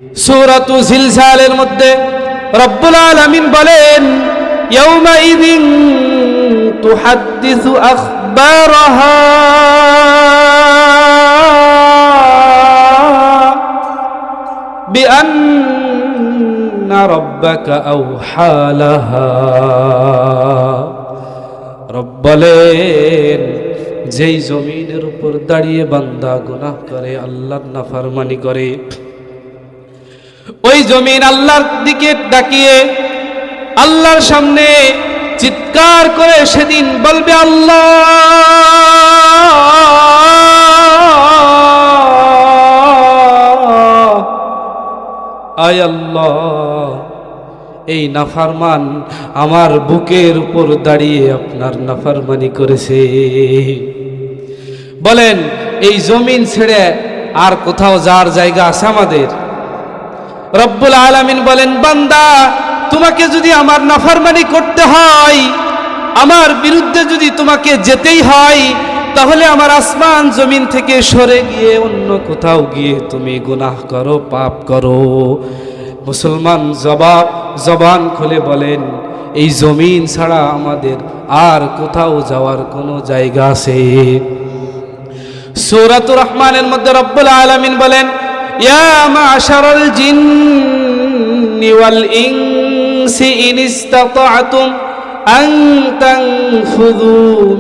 সূরাতু জিলজালের মধ্যে রব্বুল আলামিন বলেন, ইয়াউমাইযিন তুহাদ্দিসু আখবারাহা বিআন্না রাব্বাকা আওহা লাহা। রব বলেন, যেই জমিনের উপর দাঁড়িয়ে বান্দা গুনাহ করে, আল্লাহর নাফরমানি করে, ওই জমিন আল্লাহর দিকে তাকিয়ে আল্লাহর সামনে চিৎকার করে সেদিন বলবে, আল্লাহ আয় আল্লাহ, এই নাফরমান আমার বুকের উপর দাঁড়িয়ে আপনার নাফরমানি করেছে। বলেন, এই জমিন ছেড়ে আর কোথাও যাওয়ার জায়গা আছে আমাদের? রব্বুল আলামিন বলেন, বান্দা তোমাকে যদি আমার নাফরমানি করতে হয়, আমার বিরুদ্ধে যদি তোমাকে যেতেই হয়, তাহলে আমার আসমান জমিন থেকে সরে গিয়ে অন্য কোথাও গিয়ে তুমি গুনাহ করো, পাপ করো। মুসলমান জবান খুলে বলেন, এই জমিন ছাড়া আমাদের আর কোথাও যাওয়ার কোনো জায়গা আছে? সূরাতুর রহমানের মধ্যে রব্বুল আলামিন বলেন, ইয়া মা'শারাল জিন্নি ওয়াল ইনসি ইন ইসতাতা'তুম আন তানফুযু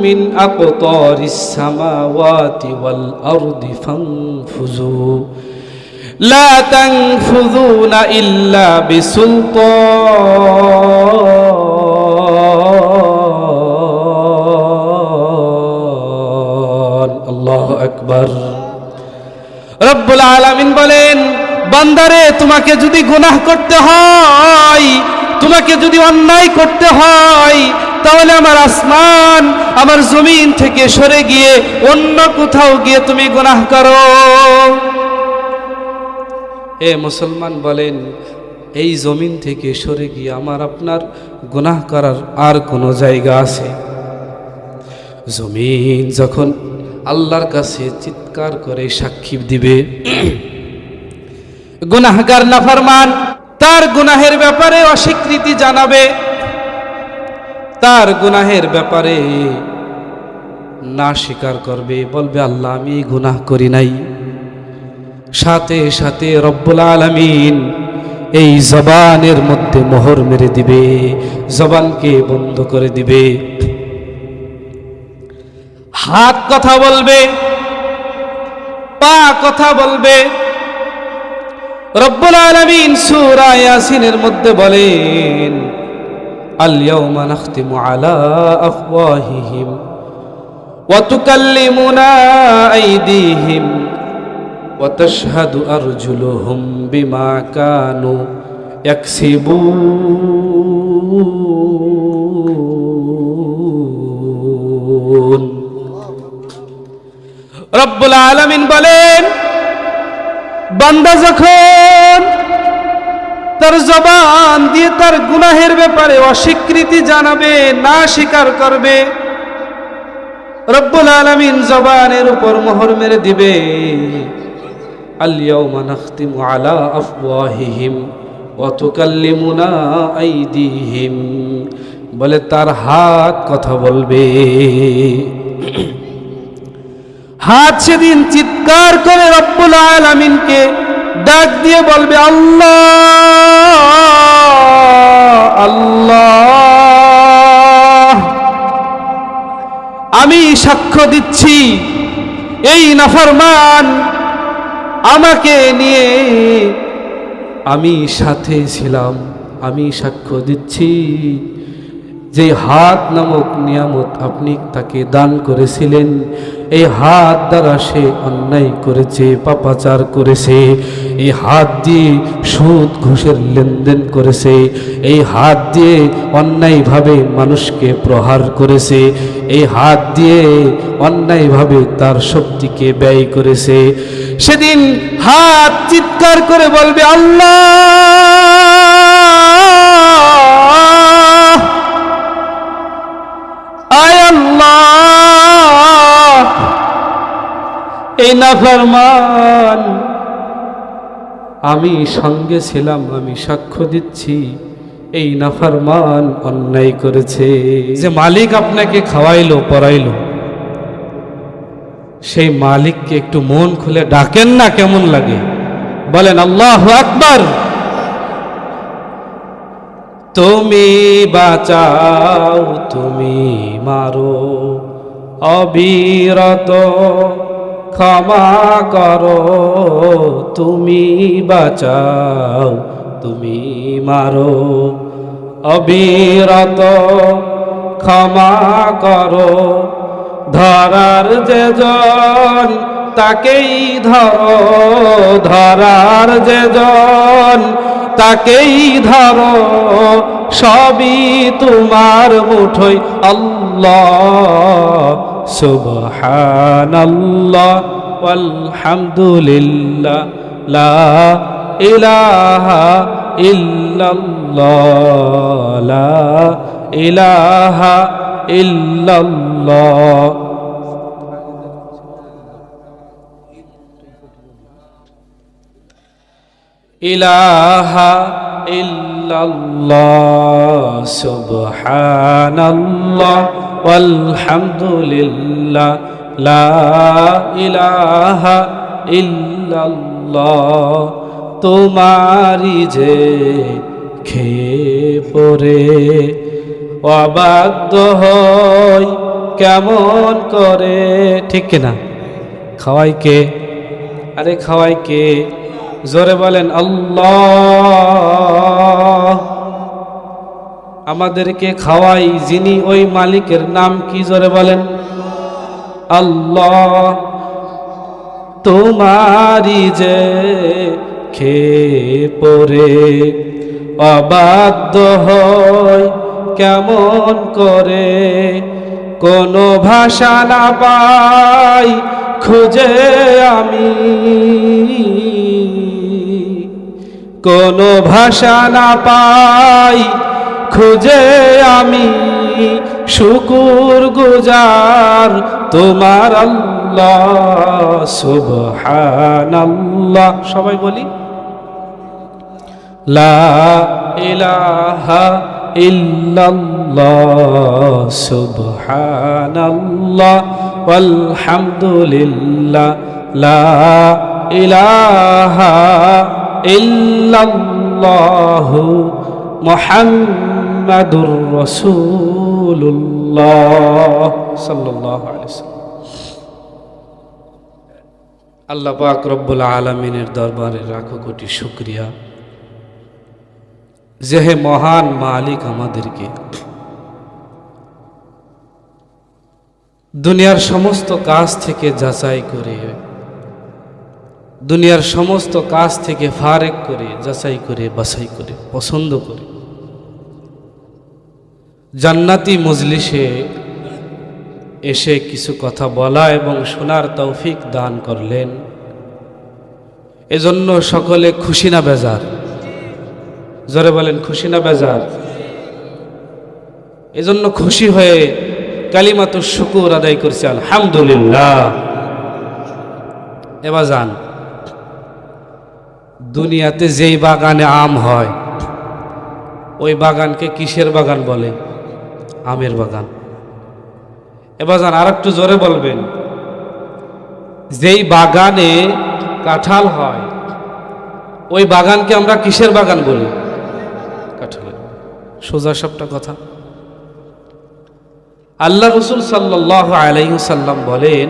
মিন আকতারিস সামাওয়াতি ওয়াল আরদি ফানফুযু লা তানফুযুনা ইল্লা বিসুলতান। আল্লাহু আকবার। রব্বুল আলামিন বলেন, বান্দারে তোমাকে যদি গুনাহ করতে হয়, তোমাকে যদি অন্যায় করতে হয়, তাহলে আমার আসমান আমার জমিন থেকে সরে গিয়ে অন্য কোথাও গিয়ে তুমি গুনাহ করো। এ মুসলমান বলেন, এই জমিন থেকে সরে গিয়ে আমার আপনার গুনাহ করার আর কোনো জায়গা আছে? জমিন যখন আল্লাহর কাছে চিৎকার করে সাক্ষী দিবে, গুনাহগার নাফরমান তার গুনাহের ব্যাপারে অস্বীকৃতি জানাবে, তার গুনাহের ব্যাপারে না স্বীকার করবে, বলবে আল্লাহ আমি গুনাহ করি নাই। সাথে সাথে রব্বুল আলামিন এই জবানের মধ্যে মোহর মেরে দিবে, জবানকে বন্ধ করে দিবে। হাত কথা বলবে, পা কথা বলবে। রব্বুল আলামিন সূরা ইয়াসিনের মধ্যে বলেন, আল ইয়াউমা নাখতিমু আলা আফওয়াহিহিম ওয়া তুকাল্লিমুনা আইদিহিম ওয়া তাশহাদু আরজুলুহুম বিমা কানু ইয়াকসিবুন। রব্বুল আলামিন বলেন, বান্দা যখন তার জবান দিয়ে তার গুনাহের ব্যাপারে অস্বীকৃতি জানাবে, না স্বীকার করবে, রব্বুল আলামিন জবানের উপর মোহর মেরে দিবে। আল ইয়াউমা নাখতিমু আলা আফওয়াহিহিম ওয়া তুকাল্লিমুনা আইদিহিম, বলে তার হাত কথা বলবে। হাত সেদিন চিৎকার করে রব্বুল আলামিনকে ডাক দিয়ে বলবে, আল্লাহ আল্লাহ, আমি সাক্ষ্য দিচ্ছি এই নাফরমান আমাকে নিয়ে আমি সাথে ছিলাম। আমি সাক্ষ্য দিচ্ছি যে হাত নামক নিয়ামত আপনি তাকে দান করেছিলেন, এই হাত দ্বারা সে অন্যায় করেছে, পাপাচার করেছে। এই হাত দিয়ে সুদ ঘুষের লেনদেন করেছে, এই হাত দিয়ে অন্যায়ভাবে মানুষকে প্রহার করেছে, এই হাত দিয়ে অন্যায়ভাবে তার শক্তিকে ব্যয় করেছে। সেদিন হাত চিৎকার করে বলবে, আল্লাহ আয় আল্লাহ, এই নাফরমান আমি সঙ্গে ছিলাম, আমি সাক্ষ্য দিচ্ছি এই নাফরমান অন্যায় করেছে। যে মালিক আপনাকে খাওয়াইলো পরাইলো, সেই মালিককে একটু মন খুলে ডাকেন না, কেমন লাগে বলেন আল্লাহু আকবার। তুমি বাঁচাও, তুমি মারো, অবিরত ক্ষমা করো। তুমি বাঁচাও, তুমি মারো, অবিরত ক্ষমা করো। ধরার যে জন তাকেই ধরো, ধরার যে জন তাকেই ধরো। সবই তোমার মুঠোয় আল্লাহ সুবহানাল্লাহ ওয়ালহামদুলিল্লাহ লা ইলাহা ইল্লাল্লাহ লা ইলাহা ইল্লাল্লাহ। ইলাহা ইল্লাল্লাহ সুবহানাল্লাহ ওয়ালহামদুলিল্লাহ লা ইলাহা ইল্লাল্লাহ। তোমারি যে খেয়ে পড়ে অবাধ্য হই কেমন করে। ঠিক কিনা? খাওয়াই কে? আরে খাওয়াই কে? জোরে বলেন আল্লাহ। আমাদেরকে খাওয়াই যিনি, ওই মালিকের নাম কি? জোরে বলেন আল্লাহ। তোমারি যে খেয়ে পড়ে অবাধ্য হয় কেমন করে। কোনো ভাষা না পাই খুঁজে আমি, কোনো ভাষা না পাই খুঁজে আমি। শুকুর গুজার তোমার আল্লাহ সুবহানাল্লাহ। সবাই বলি লা ইলাহা ইল্লাল্লাহ সুবহানাল্লাহ ওয়ালহামদুলিল্লাহ লা ইলাহা ইল্লাল্লাহু মুহাম্মাদুর রাসূলুল্লাহ সাল্লাল্লাহু আলাইহি ওয়াসাল্লাম। আল্লাহ পাক রব্বুল আলামিনের দরবারে লাখো কোটি শুকরিয়া যে হে মহান মালিক আমাদেরকে দুনিয়ার সমস্ত কাজ থেকে যাচাই করে, দুনিয়ার সমস্ত কাজ থেকে ফারেক করে, যাচাই করে, বাছাই করে, পছন্দ করে জান্নাতি মজলিসে এসে কিছু কথা বলা এবং শোনার তৌফিক দান করলেন। এজন্য সকলে খুশি না বেজার? জোরে বলেন খুশি না বেজার? এজন্য খুশি হয়ে কালিমাতুশ শুকুর আদায় করছি আলহামদুলিল্লাহ। এবার যান, দুনিয়াতে যেই বাগানে আম হয় ওই বাগানকে কিসের বাগান বলে? আমের বাগান। এবার যান আর একটু জোরে বলবেন, যেই বাগানে কাঁঠাল হয় ওই বাগানকে আমরা কিসের বাগান বলি? কাঁঠালের। সোজা সবটা কথা। আল্লাহ রাসূল সাল্লাল্লাহু আলাইহি ওয়াসাল্লাম বলেন,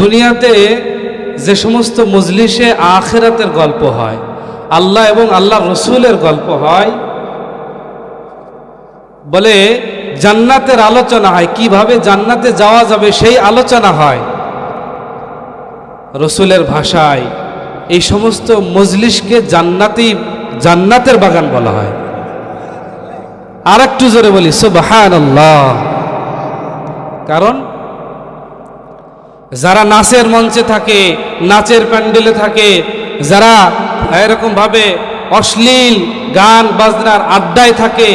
দুনিয়াতে যে সমস্ত মজলিসে আখিরাতের গল্প হয়, আল্লাহ এবং আল্লাহ রসুলের গল্প হয়, বলে জান্নাতের আলোচনা হয়, কিভাবে জান্নাতে যাওয়া যাবে সেই আলোচনা হয় রসুলের ভাষায়। এই সমস্ত মজলিসকে জান্নাতের বাগান বলা হয়। আর একটু জোরে বলি সুবহানাল্লাহ। কারণ যারা নাচের মঞ্চে থাকে, নাচের প্যান্ডেলে থাকে, যারা এরকম ভাবে অশ্লীল গান বাজনার আড্ডায় থাকে,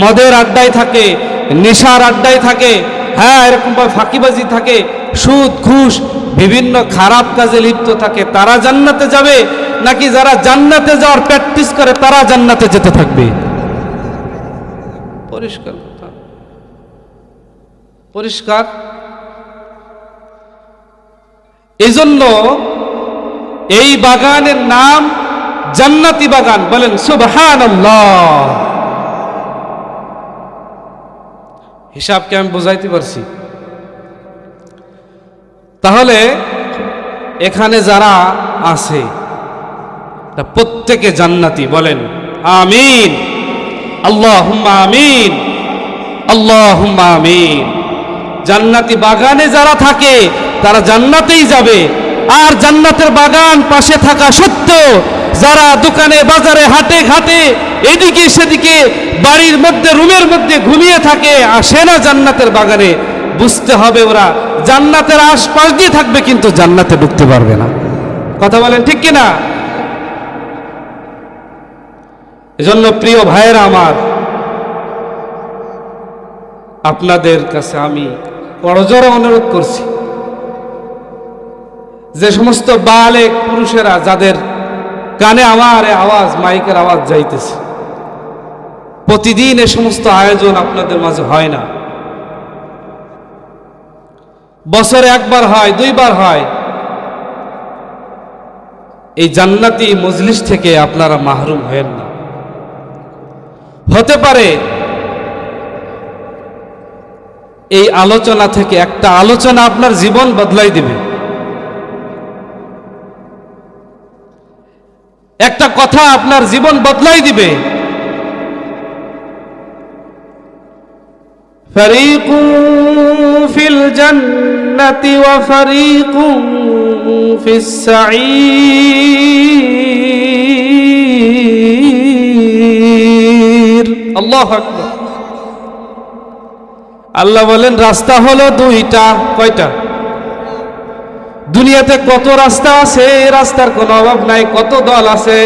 মদের আড্ডায় থাকে, নেশার আড্ডায় থাকে, হ্যাঁ এরকম ভাবে ফাঁকিবাজি থাকে, সুদ ঘুষ বিভিন্ন খারাপ কাজে লিপ্ত থাকে, তারা জান্নাতে যাবে, নাকি যারা জান্নাতে যাওয়ার প্র্যাকটিস করে তারা জান্নাতে যেতে থাকবে? পরিষ্কার কথা, পরিষ্কার। এজন্য এই বাগানের নাম জান্নাতি বাগান। বলেন সুবহানাল্লাহ। হিসাবকে আমি বুঝাইতে পারছি? তাহলে এখানে যারা আছে প্রত্যেকে জান্নাতি। বলেন আমিন, আল্লাহুম্মা আমিন, আল্লাহুম্মা আমিন। জান্নাতি বাগানে যারা থাকে তারা জান্নাতেই যাবে। আর জান্নাতের বাগান পাশে থাকা সত্ত্বেও যারা দোকানে বাজারে হাটে ঘাটে এদিকে সেদিকে বাড়ির মধ্যে রুমের মধ্যে ঘুমিয়ে থাকে, আসে না জান্নাতের বাগানে, বুঝতে হবে ওরা জান্নাতের আশপাশ দিয়ে থাকবে কিন্তু জান্নাতে ঢুকতে পারবে না। কথা বলেন ঠিক কিনা? এজন্য প্রিয় ভাইয়েরা আমার, আপনাদের কাছে আমি করজোড়ে অনুরোধ করছি, যে সমস্ত বালেক পুরুষেরা যাদের কানে আমার আওয়াজ, মাইকের আওয়াজ যাইতেছে, প্রতিদিন এ সমস্ত আয়োজন আপনাদের মাঝে হয় না, বছরে একবার হয়, দুইবার হয়। এই জান্নাতি মজলিস থেকে আপনারা মাহরুম হয়েন না। হতে পারে এই আলোচনা থেকে একটা আলোচনা আপনার জীবন বদলাই দিবে, একটা কথা আপনার জীবন বদলাই দিবে। ফারিকুন ফিল জান্নাতি ওয়া ফারিকুন ফিস সাঈর। আল্লাহু আকবার। আল্লাহ বলেন রাস্তা হলো দুইটা। কয়টা? দুনিয়াতে কত রাস্তা আছে, রাস্তার কোনো অভাব নাই। কত দল আছে,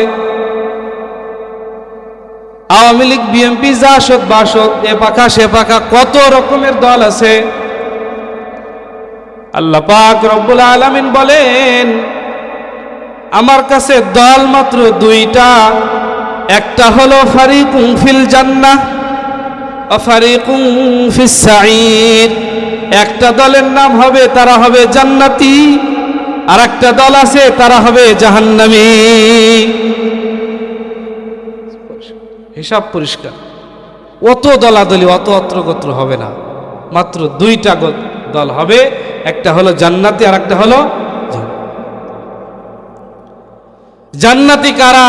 আওয়ামী লীগ, বিএনপি, জাসদ, বাসদ, এ পাখা সে পাখা, কত রকমের দল আছে। আল্লাহ পাক রব্বুল আলামিন বলেন আমার কাছে দল মাত্র দুইটা, একটা হলো ফারিকুন ফিল জান্নাহ ওয়া ফারিকুন ফিস সাঈর। একটা দলের নাম হবে, তারা হবে জান্নাতি, আর একটা দল আছে তারা হবে জাহান্নামী। হিসাব পরিষ্কার। অত দলাদলি, অত অত্রগত্র হবে না, মাত্র দুইটা দল হবে, একটা হলো জান্নাতি আর একটা হলো জান্নাতি। কারা?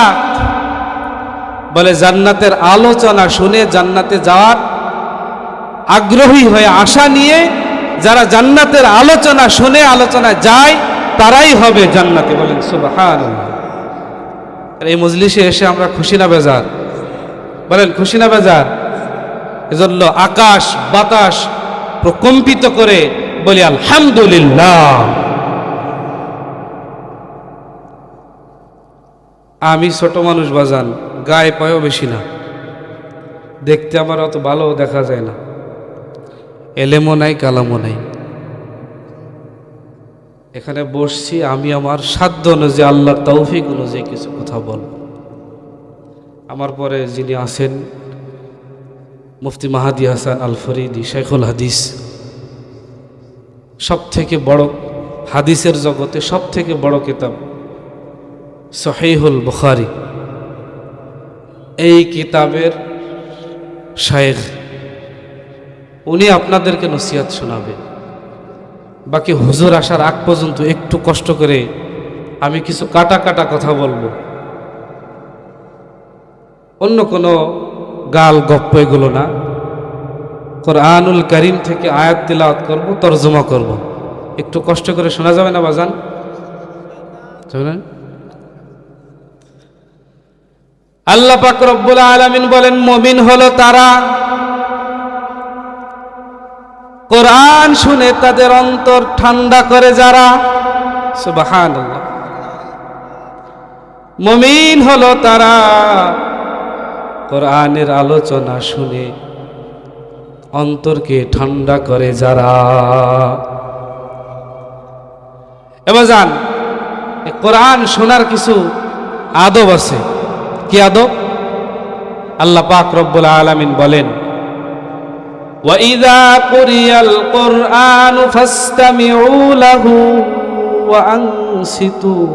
বলে জান্নাতের আলোচনা শুনে জান্নাতে যাওয়ার আগ্রহী হয়ে আশা নিয়ে যারা জান্নাতের আলোচনা শুনে আলোচনা যায় তারাই হবে জান্নাতি। বলেন সুবহানাল্লাহ। এই মজলিসে এসে আমরা খুশি না বেজার? বলেন খুশি না বেজার? এজন্য আকাশ বাতাস প্রকম্পিত করে বলি আলহামদুলিল্লাহ। আমি ছোট মানুষ বাজান, গায়ে পায়েও বেশি না, দেখতে আমার অত ভালো দেখা যায় না, এলেমও নাই কালামও নাই। এখানে বসছি আমি আমার সাধ্য অনুযায়ী, আল্লাহর তৌফিক অনুযায়ী কিছু কথা বলব। আমার পরে যিনি আছেন মুফতি মাহাদি হাসান আল ফরিদি, শেখুল হাদিস, সব থেকে বড় হাদিসের জগতে সব থেকে বড় কিতাব সহিহুল বুখারী, এই কিতাবের শায়েখ, উনি আপনাদেরকে নসিহত শোনাবে। বাকি হুজুর আসার আগ পর্যন্ত একটু কষ্ট করে আমি কিছু কাটা কাটা কথা বলবো, অন্য কোনো গাল গপ্প এগুলো না। কোরআনুল কারীম থেকে আয়াত তিলাওয়াত করব, তরজমা করব, একটু কষ্ট করে শোনা যাবে না বাজান? আল্লাহ পাক রব্বুল আলামিন বলেন মুমিন হলো তারা কোরআন শুনে তাদের অন্তর ঠান্ডা করে যারা। সুবহানাল্লাহ। মুমিন হলো তারা কোরআনের আলোচনা শুনে অন্তরকে ঠান্ডা করে যারা। এবার যান, কোরআন শোনার কিছু আদব আছে। কি আদব? আল্লাহ পাক রব্বুল আলামিন বলেন, وَإِذَا قُرِئَ الْقُرْآنُ فَاسْتَمِعُوا لَهُ وَأَنصِتُوا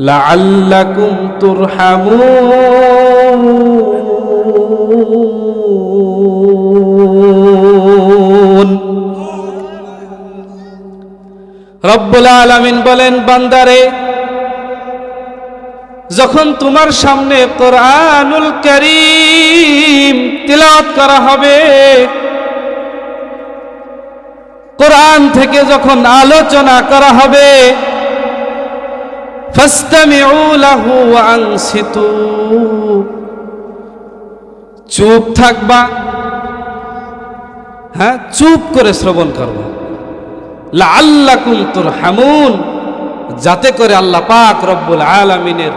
لَعَلَّكُمْ تُرْحَمُونَ। রব্বুল আলামিন বলেন, বান্দারে, যখন তোমার সামনে কোরআনুল কারীম তিলাওয়াত করা হবে, কোরআন থেকে যখন আলোচনা করা হবে, ফাসতামিউ লাহু ওয়া আনসিতু, চুপ থাকবা, হ্যাঁ, চুপ করে শ্রবণ করবা। লাআল্লাকুম তুরহামুন, যাতে করে আল্লাহ পাক রব্বুল আলামিনের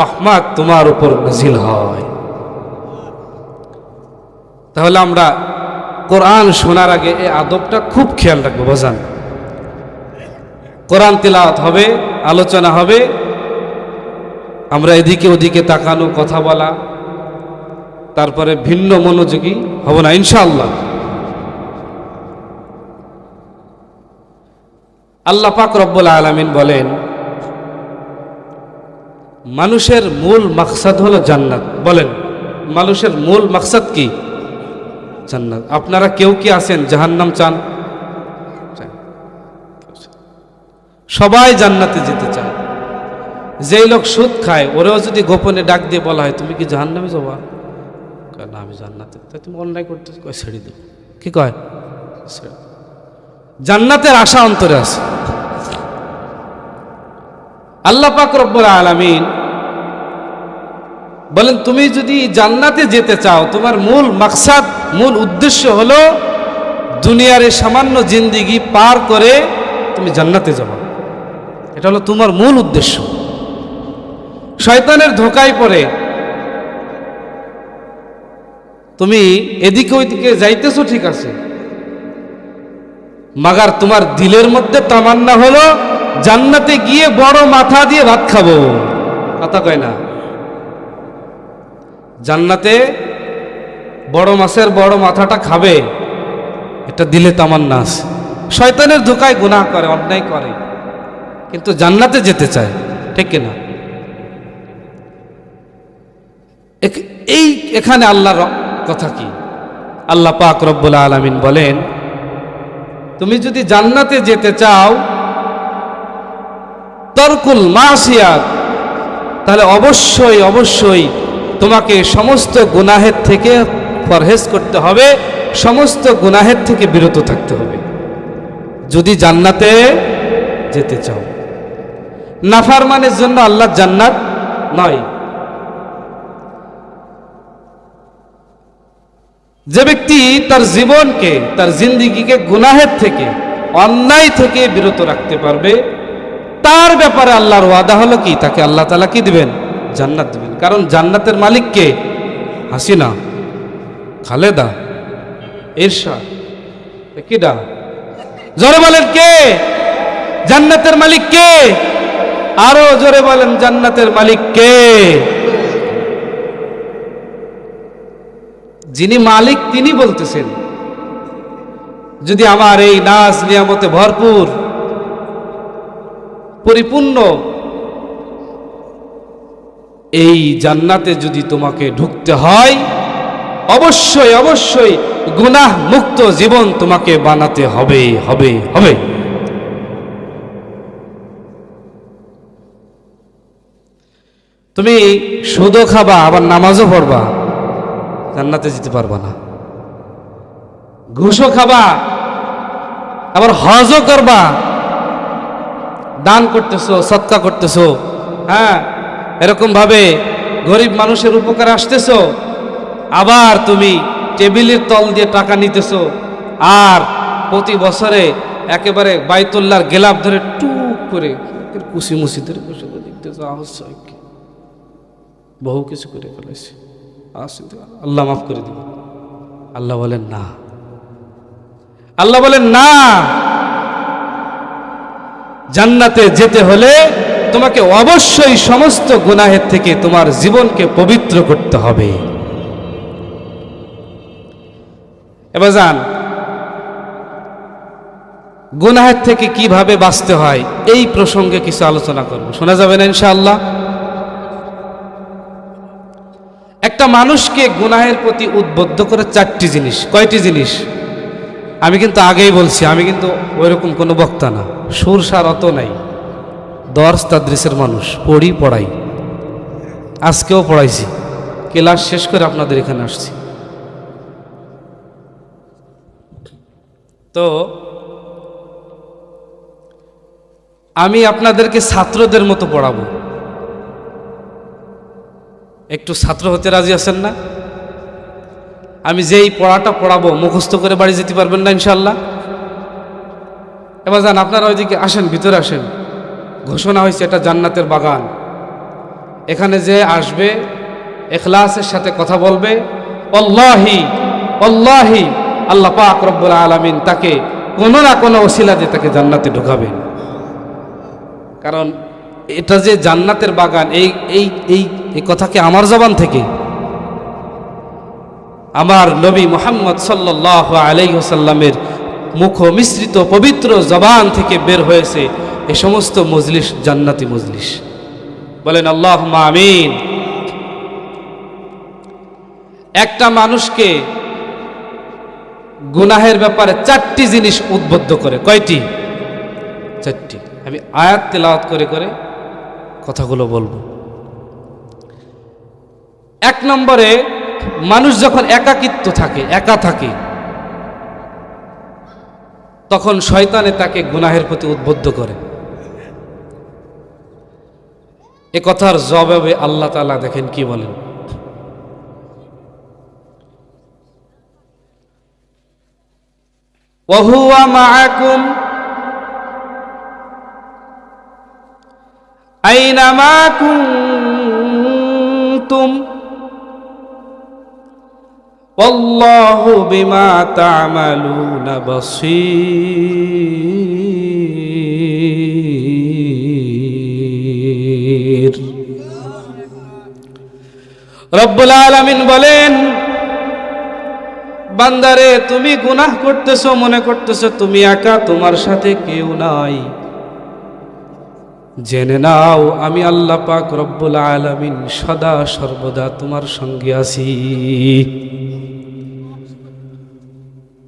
রহমত তোমার উপর নাজিল হয়। তাহলে আমরা কোরআন শোনার আগে এই আদবটা খুব খেয়াল রাখবো। বাজান, কোরআন তিলাওয়াত হবে, আলোচনা হবে, আমরা এদিকে ওদিকে তাকানো, কথা বলা, তারপরে ভিন্ন মনোযোগী হব না ইনশাআল্লাহ। আল্লাহ পাক রব্বুল আলামিন বলেন, মানুষের মূল মাকসাদ হলো জান্নাত। বলেন, মানুষের মূল মাকসাদ কি? জান্নাত। আপনারা কেউ কি আছেন জাহান্নাম চান? সবাই জান্নাতে যেতে চায়। যেই লোক সুদ খায়, ওরাও যদি গোপনে ডাক দিয়ে বলা হয়, তুমি কি জাহান্নামে যাবা? না, আমি জান্নাতে। তাই তুমি অন্যায় করতে কয়, ছেড়ে দেব। কি কয়? জান্নাতের আশা অন্তরে আছে। আল্লাহ পাক রব্বুল আলামিন বলেন, তুমি যদি জান্নাতে যেতে চাও, তোমার মূল মাকসাদ, মূল উদ্দেশ্য হলো দুনিয়ার এই সামান্য জিন্দেগি পার করে তুমি জান্নাতে যাবে। এটা হলো তোমার মূল উদ্দেশ্য। শয়তানের ধোঁকায় পড়ে তুমি এদিকে ওইদিকে যাইতেছো, ঠিক আছে, মাগার তোমার দিলের মধ্যে তামান্না হলো জান্নাতে গিয়ে বড় মাথা দিয়ে ভাত খাবো। কথা কয় না? জান্নাতে বড় মাছের বড় মাথাটা খাবে, এটা দিলে তামান্না আছে। শয়তানের ধোঁকায় গুনাহ করে, অন্যায় করে, কিন্তু জান্নাতে যেতে চায়, ঠিক কিনা? এখানে আল্লাহর কথা কি? আল্লাহ পাক রব্বুল আলামিন বলেন, তুমি যদি জান্নাতে যেতে চাও, তরকুল মাসিয়াত, তাহলে অবশ্যই অবশ্যই তোমাকে সমস্ত গুনাহের থেকে পরহেজ করতে হবে, সমস্ত গুনাহের থেকে বিরত থাকতে হবে যদি জান্নাতে যেতে চাও। নাফরমানের জন্য আল্লাহ জান্নাত নয়। যে ব্যক্তি তার জীবনকে, তার জিন্দেগিকে গুনাহের থেকে, অন্যায় থেকে বিরত রাখতে পারবে, তার ব্যাপারে আল্লাহর ওয়াদা হলো কি? তাকে আল্লাহ তাআলা কি দিবেন? জান্নাত দিবেন। কারণ জান্নাতের মালিক কে? হাসিনা, খালেদা, ইরশাদ, কিডা? জোরে বলেন, কে? জান্নাতের মালিক কে? আরো জোরে বলেন, জান্নাতের মালিক কে? যিনি মালিক তিনি বলতেছেন, যদি আমার এই নাজ নিয়ামতে ভরপুর পরিপূর্ণ এই জান্নাতে যদি তোমাকে ঢুকতে হয়, অবশ্যই অবশ্যই গুনাহ মুক্ত জীবন তোমাকে বানাতে হবে হবে হবে। তুমি সুদও খাবা, আবার নামাজও পড়বা, জান্নাতে যেতে পারবা না। ঘুষও খাবা, আবার হজও করবা, দান করতেছো, সদকা করতেছো, হ্যাঁ, এরকম ভাবে গরিব মানুষের উপকারে আসতেছো, আবার তুমি টেবিলের তল দিয়ে টাকা নিতেছো, আর প্রতি বছরে একেবারে বাইতুল্লাহর গেলাপ ধরে টুক করে কুসি মুসি ধরে বসে দেখতেছো, বহু কিছু করে ফেলেছে, আল্লাহ মাফ করে দিবে। আল্লাহ বলেন না, আল্লাহ বলেন না, জান্নাতে যেতে হলে তোমাকে অবশ্যই সমস্ত গুনাহের থেকে তোমার জীবনকে পবিত্র করতে হবে। এবার যান, গুনাহের থেকে কিভাবে বাঁচতে হয় এই প্রসঙ্গে কিছু আলোচনা করব, শোনা যাবে না ইনশাআল্লাহ? একটা মানুষকে গুনাহের প্রতি উদ্বুদ্ধ করে চারটি জিনিস। কয়টি জিনিস? আমি কিন্তু আগেই বলছি, আমি কিন্তু ওইরকম কোনো বক্তা না, সুর সার অত নাই, দর্স তাদরিসের মানুষ, পড়াই, আজকেও পড়াইছি, ক্লাস শেষ করে আপনাদের এখানে আসছি। তো আমি আপনাদেরকে ছাত্রদের মতো পড়াবো। একটু ছাত্র হতে রাজি আছেন না? আমি যেই পড়াটা পড়াবো মুখস্থ করে বাড়ি যেতে পারবেন না ইনশাল্লাহ? এবার যান, আপনারা ওইদিকে আসেন, ভিতরে আসেন। ঘোষণা হয়েছে এটা জান্নাতের বাগান, এখানে যে আসবে ইখলাসের সাথে কথা বলবে, আল্লাহি আল্লাহি, আল্লাহ পাক রব্বুল আলামিন তাকে কোনো না কোনো ওসিলা দিয়ে তাকে জান্নাতে ঢুকাবেন। কারণ এটা যে জান্নাতের বাগান, এই এই এই এই কথাকে আমার জবান থেকে, আমার নবী মুহাম্মদ সাল্লাল্লাহু আলাইহি ওয়াসাল্লামের মুখ মিশ্রিত পবিত্র জবান থেকে বের হয়েছে। এই সমস্ত মজলিস জান্নাতি মজলিস, বলেন আল্লাহুম্মা আমিন। একটা মানুষকে গুনাহের ব্যাপারে চারটি জিনিস উদ্বুদ্ধ করে। কয়টি? চারটি। আমি আয়াত তেলাওয়াত করে করে কথাগুলো বলবো। এক নম্বরে, মানুষ যখন একাকিত্ব থাকে, একা থাকে, তখন শয়তানে তাকে গুনাহের প্রতি উদ্বুদ্ধ করে। এ কথার জবাবে আল্লাহ তাআলা দেখেন কি বলেন, ওয়া হুয়া মাআকুম আইনামা কুনতুম ওয়াল্লাহু বিমা তা'মালুনা বাসীর। রব্বুল আলামিন বলেন, বান্দারে তুমি গুনাহ করতেছো, মনে করতেছো তুমি একা, তোমার সাথে কেউ নাই। জেনে নাও আমি আল্লাহ পাক রব্বুল আলামিন সদা সর্বদা তোমার সঙ্গে আছি।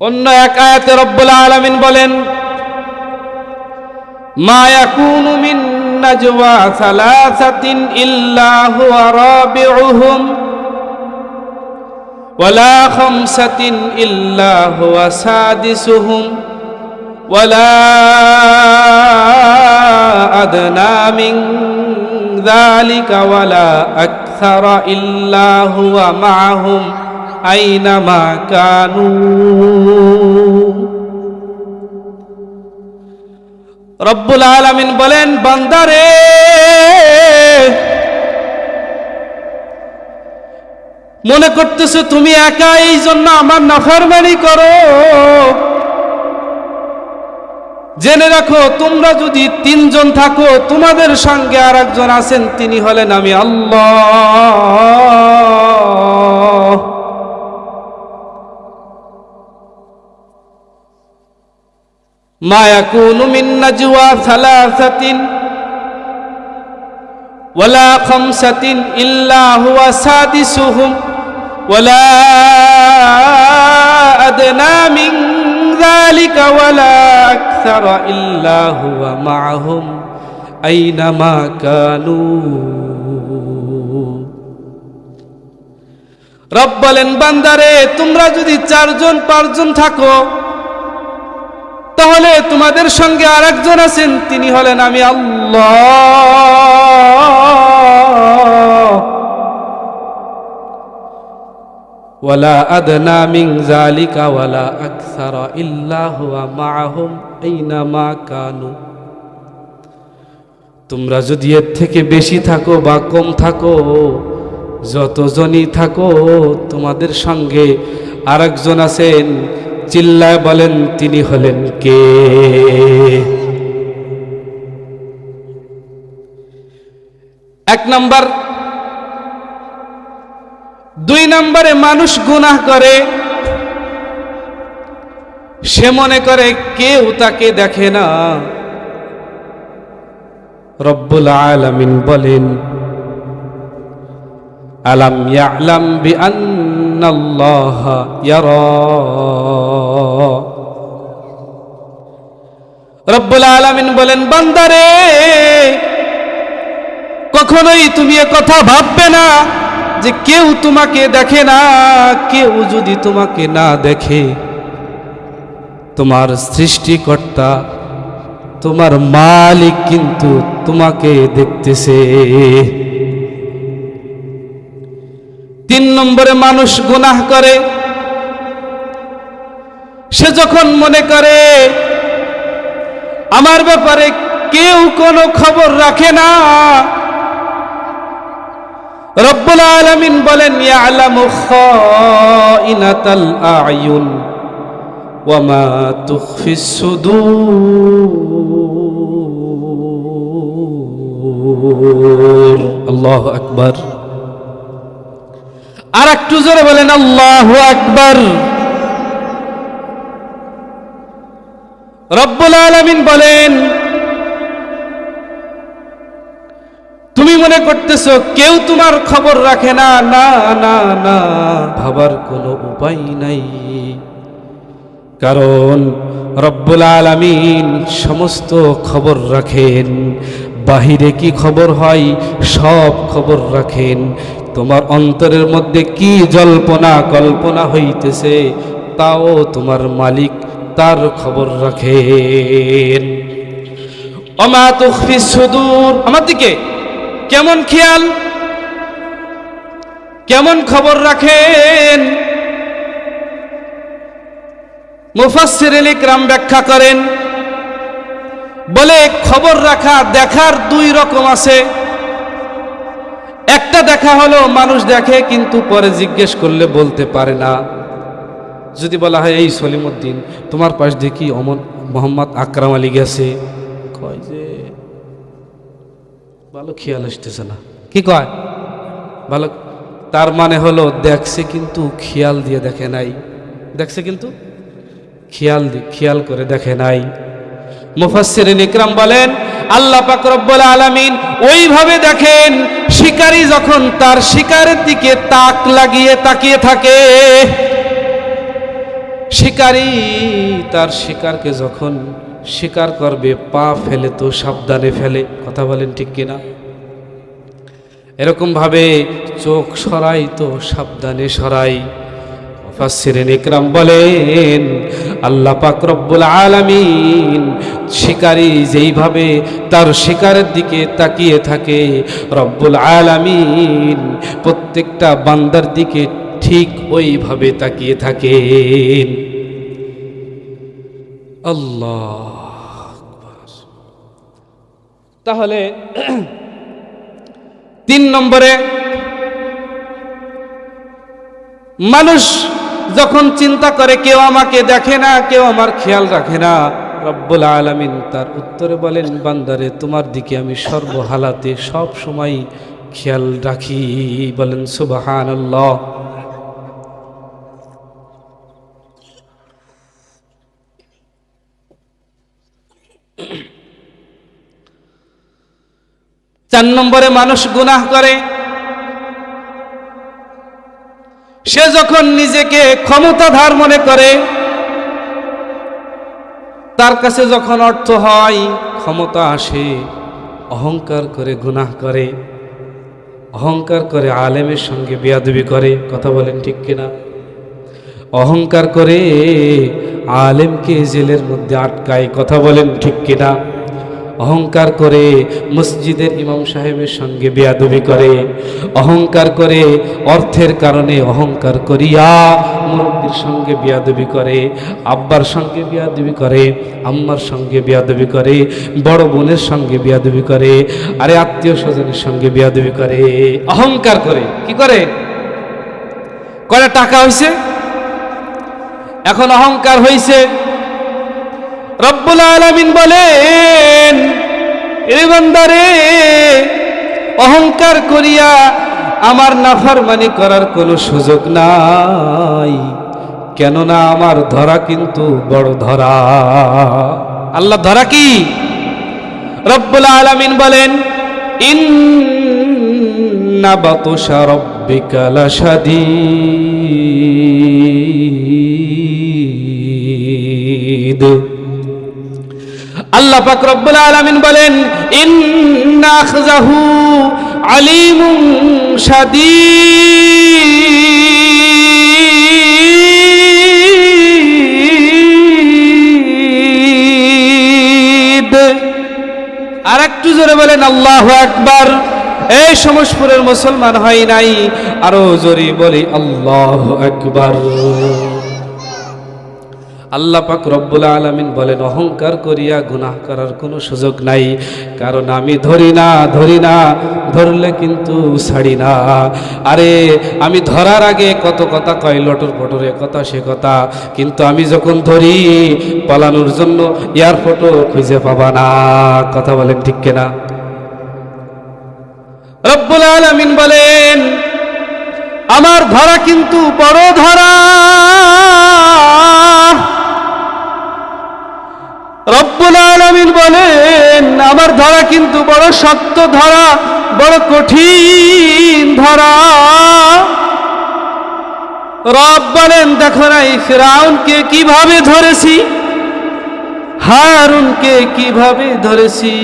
অন্য এক আয়াতে রব্বুল আলামিন বলেন, মা ইয়াকুনু মিন নাজওয়া সালাসাতিন ইল্লা হুয়া রাবিউহুম ওয়ালা খামসাতিন ইল্লা হুয়া সাদিসুহুম ওয়ালা আদনা মিন যালিকা ওয়ালা আকসারা ইল্লা হুয়া মাআহুম আইনামা কানু। রব্বুল আলামিন বলেন, বান্দারে মনে করতেছো তুমি একা, এই জন্য আমার নাফরমানি করো। জেনে রাখো, তোমরা যদি তিনজন থাকো, তোমাদের সঙ্গে আর একজন আছেন, তিনি হলেন আমি আল্লাহ। মা ইয়াকুনু মিন নাজওয়া সালাসাতিন ওয়ালা খামসাতিন ইল্লা হুয়া সাদিসুহুম ওয়ালা আদনা মিন যালিকা ওয়ালা আকসারা ইল্লা হুয়া মাআহুম আইনামা কানু। রব বলেন, বান্দারে তোমরা যদি 4 জন 5 জন থাকো, তাহলে তোমাদের সঙ্গে আরেকজন আছেন, তিনি হলেন আমি আল্লাহ। ওয়ালা আদনা মিন যালিকা ওয়ালা আকসারা ইল্লা হুয়া মাআহুম আইনামা কানু। তোমরা যদি এর থেকে বেশি থাকো বা কম থাকো, যতজনই থাকো, তোমাদের সঙ্গে আরেকজন আছেন, চিল্লায় বলেন তিনি হলেন কে? এক নাম্বার। দুই নম্বরে মানুষ গুনাহ করে, সে মনে করে কেউ তাকে দেখে না। রব্বুল আলামিন বলেন, আলাম ইয়ালাম বিআন্নাল্লাহা ইয়ারা। রব্বুল আলামিন বলেন, বান্দারে কখনোই তুমি এ কথা ভাববে না যে কেউ তোমাকে দেখে না। কেউ যদি তোমাকে না দেখে, তোমার সৃষ্টিকর্তা, তোমার মালিক কিন্তু তোমাকে দেখতেছে। তিন নম্বরে মানুষ গুনাহ করে, সে যখন মনে করে আমার ব্যাপারে কেউ কোনো খবর রাখে না। রব্বুল আলামিন বলেন, ইয়ালামু খাইনাতাল আ'য়ুন ওয়া মা তুখফিস সুদূর। আল্লাহু আকবার। আর একটু জোরে বলেন আল্লাহু আকবার। রব্বুল আলামিন বলেন, তুমি মনে করতেছো কেউ তোমার খবর রাখে না? না না না, ভাবার কোনো উপায় নাই। কারণ রব্বুল আলামিন সমস্ত খবর রাখেন। বাহিরে কি খবর হয় সব খবর রাখেন। তোমার অন্তরের মধ্যে কি জল্পনা কল্পনা হইতেছে তাও তোমার মালিক তার খবর রাখেন। ওমা তুখফিস সুদূর। আমার দিকে কেমন খেয়াল, কেমন খবর রাখেন। মুফাসসিরিন ইকরাম ব্যাখ্যা করেন, বলে খবর রাখা দেখার দুই রকম আছে। একটা দেখা হলো মানুষ দেখে কিন্তু পরে জিজ্ঞেস করলে বলতে পারে না। যদি বলা হয় এই সলিমউদ্দিন তোমার পাশ দিয়ে কি মোহাম্মদ আকরাম আলী গেছে, কয় যে ভালো খেয়াল আসতেছে না। কি কয়? ভালো। তার মানে হলো দেখছে কিন্তু খেয়াল দিয়ে দেখে নাই। দেখছে কিন্তু খেয়াল করে দেখে নাই। মুফাসসিরিন ইকরাম বলেন, আল্লাহ পাক রব্বুল আলামিন ওইভাবে দেখেন শিকারী যখন তার শিকারের দিকে তাক লাগিয়ে তাকিয়ে থাকে। শিকারী তার শিকারকে যখন শিকার করবে, পা ফেলে তো সাবধানে ফেলে। কথা বলেন ঠিক কিনা? এরকম ভাবে চোখ সরাই তো সাবধানে সরাই। মুফাসসিরিন ইকরাম বলেন, আল্লাহ পাক রব্বুল আলামিন শিকারী যেইভাবে তার শিকারের দিকে তাকিয়ে থাকে, রব্বুল আলামিন প্রত্যেকটা বান্দার দিকে ঠিক ওইভাবে তাকিয়ে থাকেন। আল্লাহ। তাহলে 3 নম্বরে মানুষ যখন চিন্তা করে কেউ আমাকে দেখে না, কেউ আমার খেয়াল রাখে না, রব্বুল আলামিন তার উত্তরে বলেন, বান্দারে তোমার দিকে আমি সর্বহালাতে সব সময় খেয়াল রাখি। বলেন সুবহানাল্লাহ। চার নম্বরে মানুষ গুনাহ করে, সে যখন নিজেকে ক্ষমতাধর মনে করে, তার কাছে যখন অর্থ হয়, ক্ষমতা আসে, অহংকার করে গুনাহ করে। অহংকার করে আলেমের সঙ্গে বেয়াদবি করে। কথা বলেন ঠিক কিনা? অহংকার করে আলেমকে জেলের মধ্যে আটকায়। কথা বলেন ঠিক কিনা? অহংকার করে মসজিদের ইমাম সাহেবের সঙ্গে বেয়াদবি করে। অহংকার করে অর্থের কারণে অহংকার করিয়া মুরব্বির সঙ্গে বেয়াদবি করে, আব্বার সঙ্গে বেয়াদবি করে, আম্মার সঙ্গে বেয়াদবি করে, বড় বোনের সঙ্গে বেয়াদবি করে, আরে আত্মীয় স্বজনের সঙ্গে বেয়াদবি করে। অহংকার করে কি করে? কয়টা টাকা হয়েছে এখন অহংকার হইছে। রব্বুল আলামিন বলেন, এ বান্দারে, অহংকার করিয়া আমার নাফরমানি করার কোনো সুযোগ নাই, কেননা আমার ধরা কিন্তু বড় ধরা। আল্লাহ ধরা কি? রব্বুল আলামিন বলেন, ইন্না বাতুশা রাব্বিকা লাশাদীদ। আল্লাহ পাক রব্বুল আলামিন বলেন, ইন্না আখযাহু আলীমুন শাদীদ। আর একটু জোরে বলেন আল্লাহু আকবার। এই সমসপুরের মুসলমান হয় নাই, আরো জোরে বলি আল্লাহু আকবার। আল্লাহ পাক রব্বুল আলামিন বলেন, অহংকার করিয়া গুনাহ করার কোনো সুযোগ নাই, কারণ আমি ধরি না, ধরলে কিন্তু ছাড়ি না। আরে আমি ধরার আগে কত কথা কয়, লটর পটরে কথা সে কথা, কিন্তু আমি যখন ধরি পালানোর জন্য এয়ারপোর্টও খুঁজে পাবা না। কথা বলেন ঠিক কিনা? রব্বুল আলামিন বলেন, আমার ধরা কিন্তু বড় ধরা। রব্বুল আলামিন বলেন, আমার ধরা কিন্তু বড় শক্ত ধরা, বড় কঠিন ধরা। রব বলেন, দেখো নাই ফিরআউনকে কিভাবে ধরেছি, হারুনকে কিভাবে ধরেছি,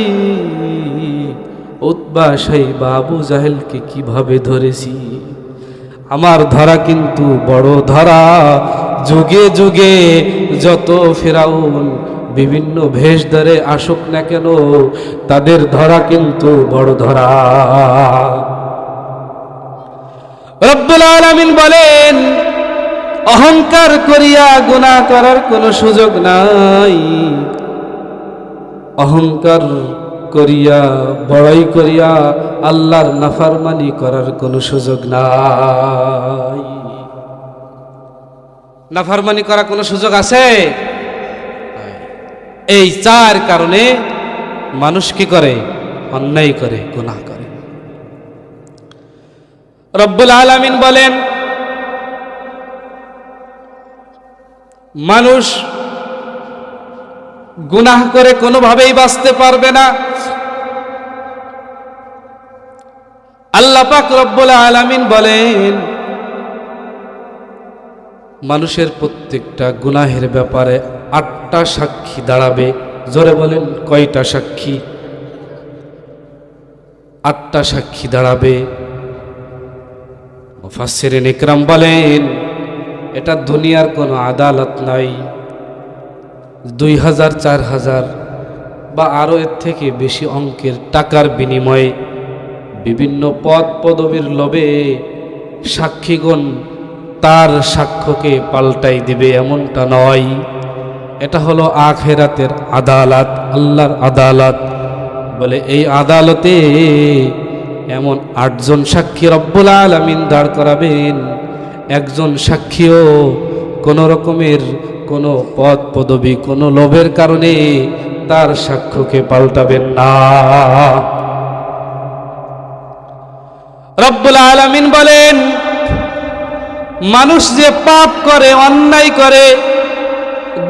উতবা শাইবা আবু জাহেলকে কিভাবে ধরেছি। আমার ধরা কিন্তু বড় ধরা। যুগে যুগে যত ফিরআউন বিভিন্ন ভেষ ধরে আসুক না কেন, তাদের ধরা কিন্তু বড় ধরা। রব্বুল আলামিন বলেন, অহংকার করিয়া গুনাহ করার কোনো সুযোগ নাই, অহংকার করিয়া বড়াই করিয়া আল্লাহর নাফরমানি করার কোনো সুযোগ নাই। নাফরমানি করার কোনো সুযোগ আছে? এই চার কারণে মানুষ কি করে? অন্যায় করে, গুনাহ করে। রব্বুল আলামিন বলেন, মানুষ গুনাহ করে কোনোভাবেই বাঁচতে পারবে না। আল্লাহ পাক রব্বুল আলামিন বলেন, মানুষের প্রত্যেকটা গুনাহের ব্যাপারে 8টা সাক্ষী দাঁড়াবে। জোরে বলেন, কয়টা সাক্ষী? 8টা সাক্ষী দাঁড়াবে। মুফাসসিরিন ইকরাম বলেন, এটা দুনিয়ার কোনো আদালত নাই। 2000, 4000 বা আরো এর থেকে বেশি অঙ্কের টাকার বিনিময়ে বিভিন্ন পদ পদবীর লোভে সাক্ষীগণ তার সাক্ষ্যকে পাল্টাই দিবে, এমনটা নয়। এটা হলো আখিরাতের আদালত, আল্লাহর আদালত। বলে এই আদালতে এমন 8 জন সাক্ষী রব্বুল আলামিন দাঁড় করাবেন। একজন সাক্ষীও কোনো রকমের কোনো পদ পদবী, কোনো লোভের কারণে তার সাক্ষ্যকে পাল্টাবেন না। রব্বুল আলামিন বলেন, মানুষ যে পাপ করে, অন্যায় করে,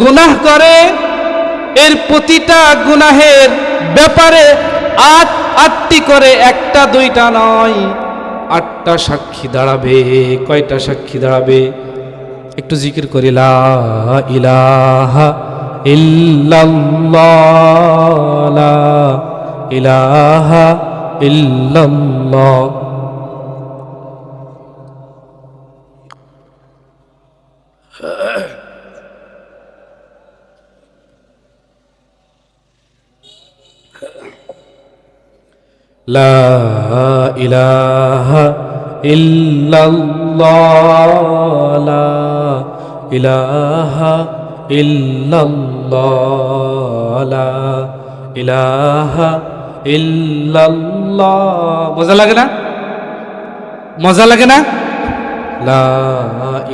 গুনাহ করে, এর প্রতিটা গুনাহের ব্যাপারে 8টি করে, 1টা 2টা নয়, 8টা সাক্ষী দাঁড়াবে। কয়টা সাক্ষী দাঁড়াবে? একটু জিকির করি, লা ইলাহা ইল্লাল্লাহ, লা ইলাহা ইল্লাল্লাহ। লা ইলাহা ইল্লাল্লাহ, লা ইলাহা ইল্লাল্লাহ, লা ইলাহা ইল্লাল্লাহ। মজা লাগে না? মজা লাগে না? লা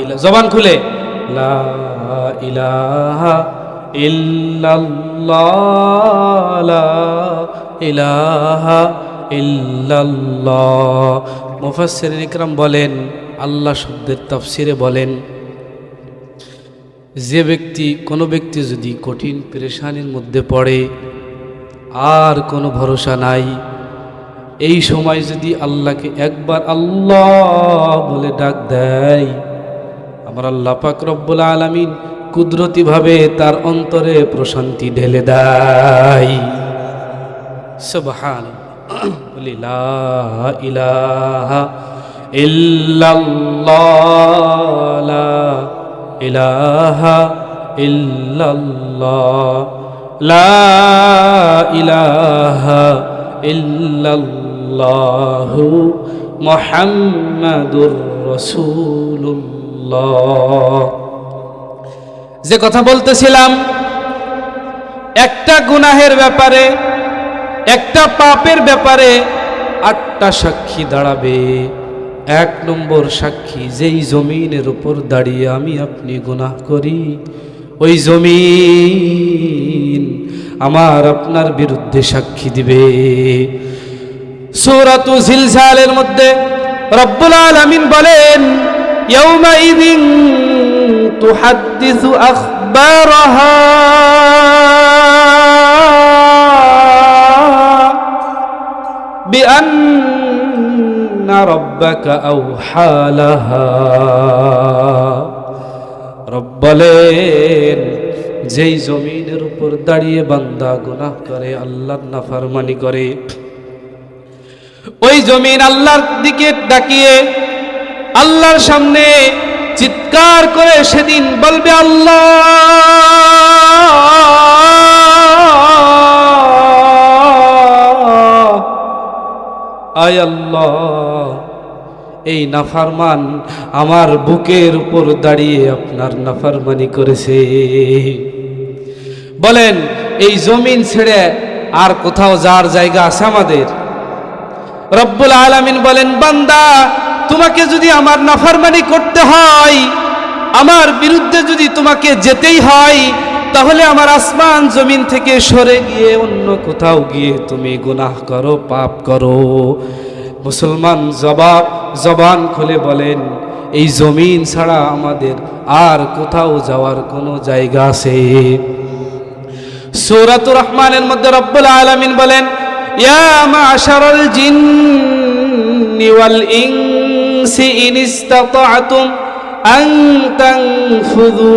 ইলাহা, জবান খুলে লা ইলাহা ইল্লাল্লাহ লা ইলাহা ইল্লাল্লাহ। মুফাসসিরিন ইকরাম বলেন, আল্লাহ শব্দের তাফসিরে বলেন, যে ব্যক্তি কোনো ব্যক্তি যদি কঠিন পেরেশানির মধ্যে পড়ে আর কোনো ভরসা নাই, এই সময় যদি আল্লাহকে একবার আল্লাহ বলে ডাক দেয়, আমার আল্লাহ পাক রব্বুল আলামিন কুদরতিভাবে তার অন্তরে প্রশান্তি ঢেলে দেয়। সুবহানাল্লাহ, বলি লা ইলাহা ইল্লাল্লাহ লা ইলাহা ইল্লাল্লাহ লা ইলাহা ইল্লাল্লাহু মুহাম্মাদুর রাসূলুল্লাহ। যে কথা বলতেছিলাম, একটা গুনাহের ব্যাপারে, একটা পাপের ব্যাপারে 8টা সাক্ষী দাঁড়াবে। 1 নম্বর সাক্ষী, যেই জমিনের উপর দাঁড়িয়ে আমি আপনি গুনাহ করি, ওই জমিন আমার আপনার বিরুদ্ধে সাক্ষী দিবে। সূরাতু জিলজালের মধ্যে রব্বুল আলামিন বলেন, ইয়াউমাইযিন তুহাদ্দিসু আখবারাহা বিআন্না রাব্বাকা আওহা লাহা। রব্ব বলেন, যেই জমিনের উপর দাঁড়িয়ে বান্দা গুনাহ করে, আল্লাহর নাফরমানি করে, ওই জমিন আল্লাহর দিকে তাকিয়ে আল্লাহর সামনে চিৎকার করে সেদিন বলবে, আল্লাহ আয় আল্লাহ, এই নাফরমান আমার বুকের উপর দাঁড়িয়ে আপনার নাফরমানি করেছে। বলেন, এই জমিন ছেড়ে আর কোথাও যাওয়ার জায়গা আছে আমাদের? রব্বুল আলামিন বলেন, বান্দা তোমাকে যদি আমার নাফরমানি করতে হয়, আমার বিরুদ্ধে যদি তোমাকে যেতেই হয়, তাহলে আমার আসমান জমিন থেকে সরে গিয়ে অন্য কোথাও গিয়ে তুমি গুনাহ করো, পাপ করো। মুসলমান জবান খুলে বলেন, এই জমিন ছাড়া আমাদের আর কোথাও যাওয়ার কোনো জায়গা আছে? সূরাতুর রহমানের মধ্যে রব্বুল আলামিন বলেন, ইয়া মা'শারাল জিন্নি ওয়াল ইনসি ইন ইসতাতা'তুম আন তানফুযু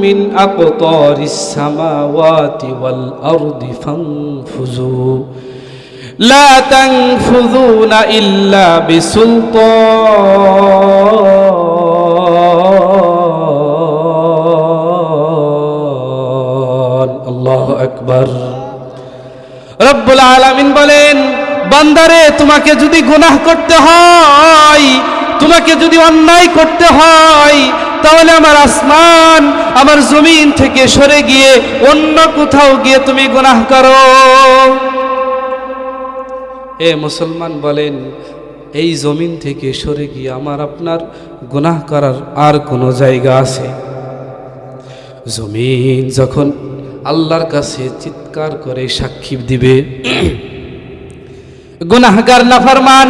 মিন আকতারিস সামাওয়াতি ওয়াল আরদি ফানফুযু লা তানফুযুনা ইল্লা বিসুলতান। আল্লাহু আকবার। রব্বুল আলামিন বলেন, বান্দারে তোমাকে যদি গুনাহ করতে হয়, তোমাকে যদি অন্যায় করতে হয়, তাহলে আমার আসমান আমার জমিন থেকে সরে গিয়ে অন্য কোথাও গিয়ে তুমি গুনাহ করো। এ মুসলমান বলেন, এই জমিন থেকে সরে গিয়ে আমার আপনার গুনাহ করার আর কোনো জায়গা আছে? জমিন যখন আল্লাহর কাছে চিৎকার করে সাক্ষী দিবে, গুনাহগার নাফরমান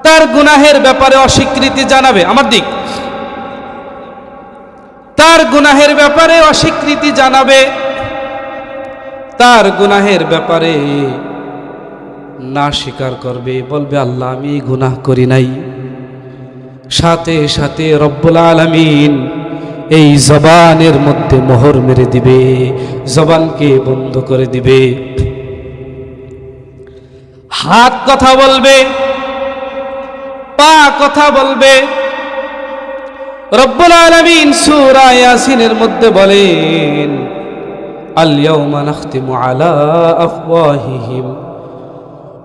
তার গুনাহের ব্যাপারে অস্বীকৃতি জানাবে, আমার দিক, তার গুনাহের ব্যাপারে অস্বীকৃতি জানাবে, তার গুনাহের ব্যাপারে না স্বীকার করবে, বলবে আল্লাহ আমি গুনাহ করি নাই। সাথে সাথে রব্বুল আলামিন এই জবানের মধ্যে মোহর মেরে দিবে, জবানকে বন্ধ করে দিবে। হাত কথা বলবে, পা কথা বলবে। রব্বুল আলামিন সূরা ইয়াসিনের মধ্যে বলেন, আল ইয়াউমা নাখতিমু আলা আফওয়াহিহিম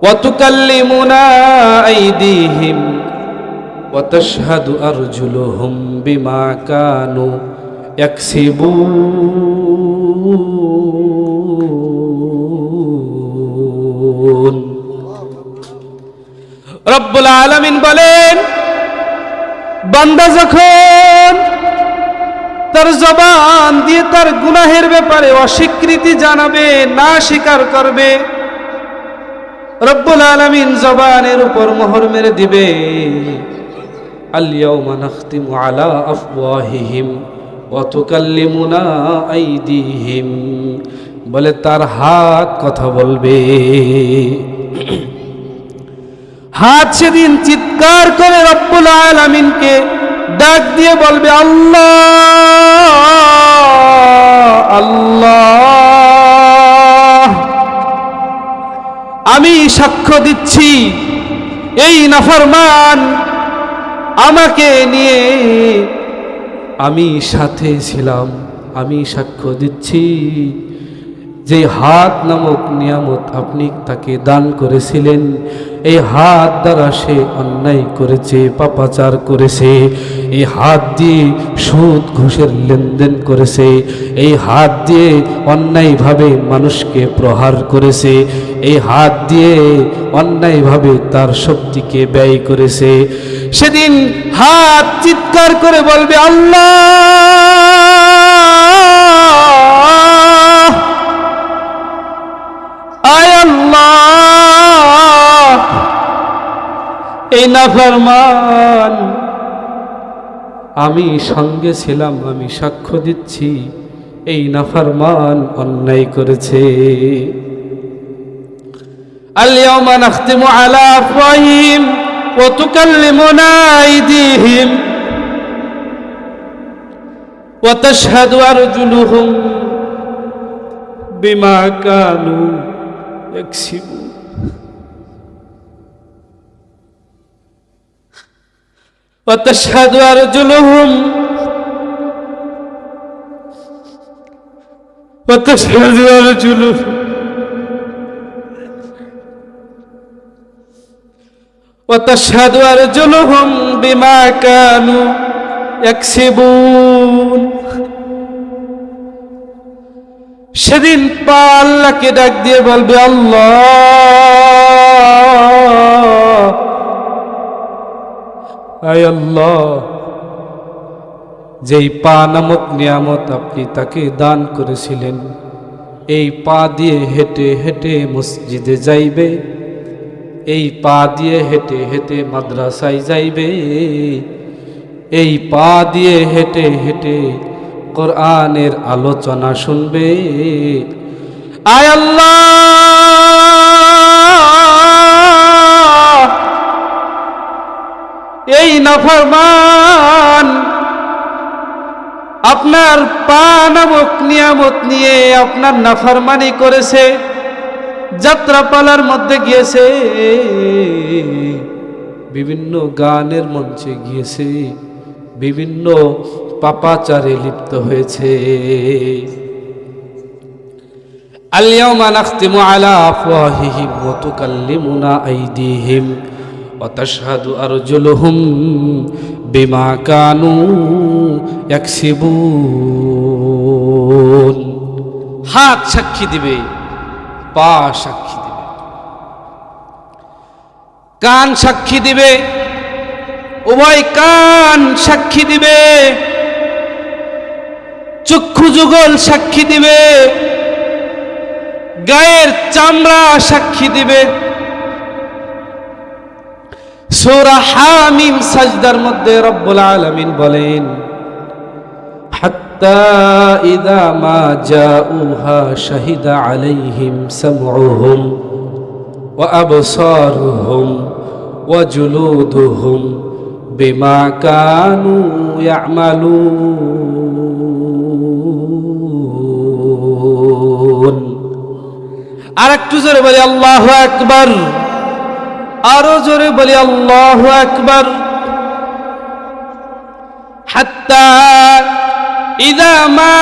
ওয়া তুকাল্লিমুনা আইদিহিম ওয়া তাশহাদু আরজুলুহুম বিমা কানু ইয়াকসিবুন। রব্বুল আলামিন বলেন, বান্দা যখন তার জবান দিয়ে তার গুনাহের ব্যাপারে অস্বীকৃতি জানাবে, না স্বীকার করবে, রব্বুল আলামিন জবানের উপর মোহর মেরে দিবে। আল ইয়াউমা নাখতিমু আলা আফওয়াহিহিম ওয়া তুকাল্লিমুনা আইদিহিম, বলে তার হাত কথা বলবে। হাত সেদিন চিৎকার করে রব্বুল আলামিনকে ডাক দিয়ে বলবে, আল্লাহ আল্লাহ, আমি সাক্ষ্য দিচ্ছি এই নাফরমান আমাকে নিয়ে আমি সাথে ছিলাম। আমি সাক্ষ্য দিচ্ছি যে হাত নামক নিয়ামত আপনি তাকে দান করেছিলেন, এই হাত দ্বারা সে অন্যায় করেছে, পাপাচার করেছে, এই হাত দিয়ে সুদ ঘুষের লেনদেন করেছে, এই হাত দিয়ে অন্যায়ভাবে মানুষকে প্রহার করেছে, এই হাত দিয়ে অন্যায়ভাবে তার শক্তিকে ব্যয় করেছে। সেদিন হাত চিৎকার করে বলবে, আল্লাহ আয় আল্লাহ, এই নাফরমান আমি সঙ্গে ছিলাম, আমি সাক্ষ্য দিচ্ছি এই নাফরমান অন্যায় করেছে। আল ইয়াউমা নাখতিমু আলা আফওয়াহিহিম ওয়া তুকাল্লিমুনা আইদিহিম ওয়া তাশহাদু আরজুলুহুম বিমা কানু ইয়াকসিবুন। وتشهد أرجلهم وتشهد أرجلهم وتشهد أرجلهم بما كانوا يكسبون। সেদিন পা আল্লাহকে ডাক দিয়ে বলবে, আল্লাহ আয় আল্লাহ, যেই পা নামক নিয়ামত আপনি তাকে দান করেছিলেন, এই পা দিয়ে হেঁটে হেঁটে মসজিদে যাইবে, এই পা দিয়ে হেঁটে হেঁটে মাদ্রাসায় যাইবে, এই পা দিয়ে হেঁটে হেঁটে কোরআনের আলোচনা শুনবে। আয় আল্লাহ, এই নাফরমান আপনার পা নামক নিয়ামত নিয়ে আপনার নাফরমানি করেছে, যাত্রাপালার মধ্যে গিয়েছে, বিভিন্ন গানের মঞ্চে গিয়েছে, বিভিন্ন পাপাচারে লিপ্ত হয়েছে। আল ইয়াউমা নাখতিমু আলা আফওয়াহিহিম ওয়া তুকাল্লিমুনা আইদিহিম ওয়া তাশহাদু আরজুলুহুম বিমা কানু ইয়াকসিবুন। হাত সাক্ষী দিবে, পা সাক্ষী দিবে, কান সাক্ষী দিবে, উভয় কান সাক্ষী দিবে, চক্ষু যুগল সাক্ষী দিবে, গায়ের চামড়া সাক্ষী দিবে। সূরা হামিম সাজদার মধ্যে রব্বুল আলামিন বলেন, হাত্তা ইযা মা জাউহা শাহিদা আলাইহিম সামউহুম ওয়া আবসারুহুম ওয়া জুলুদুহুম বিমা কানু ইয়ামালুন। আর একটু জোরে বলি আল্লাহু আকবার, আরো জোরে বলি আল্লাহু আকবার। হাত্তা ইযা মা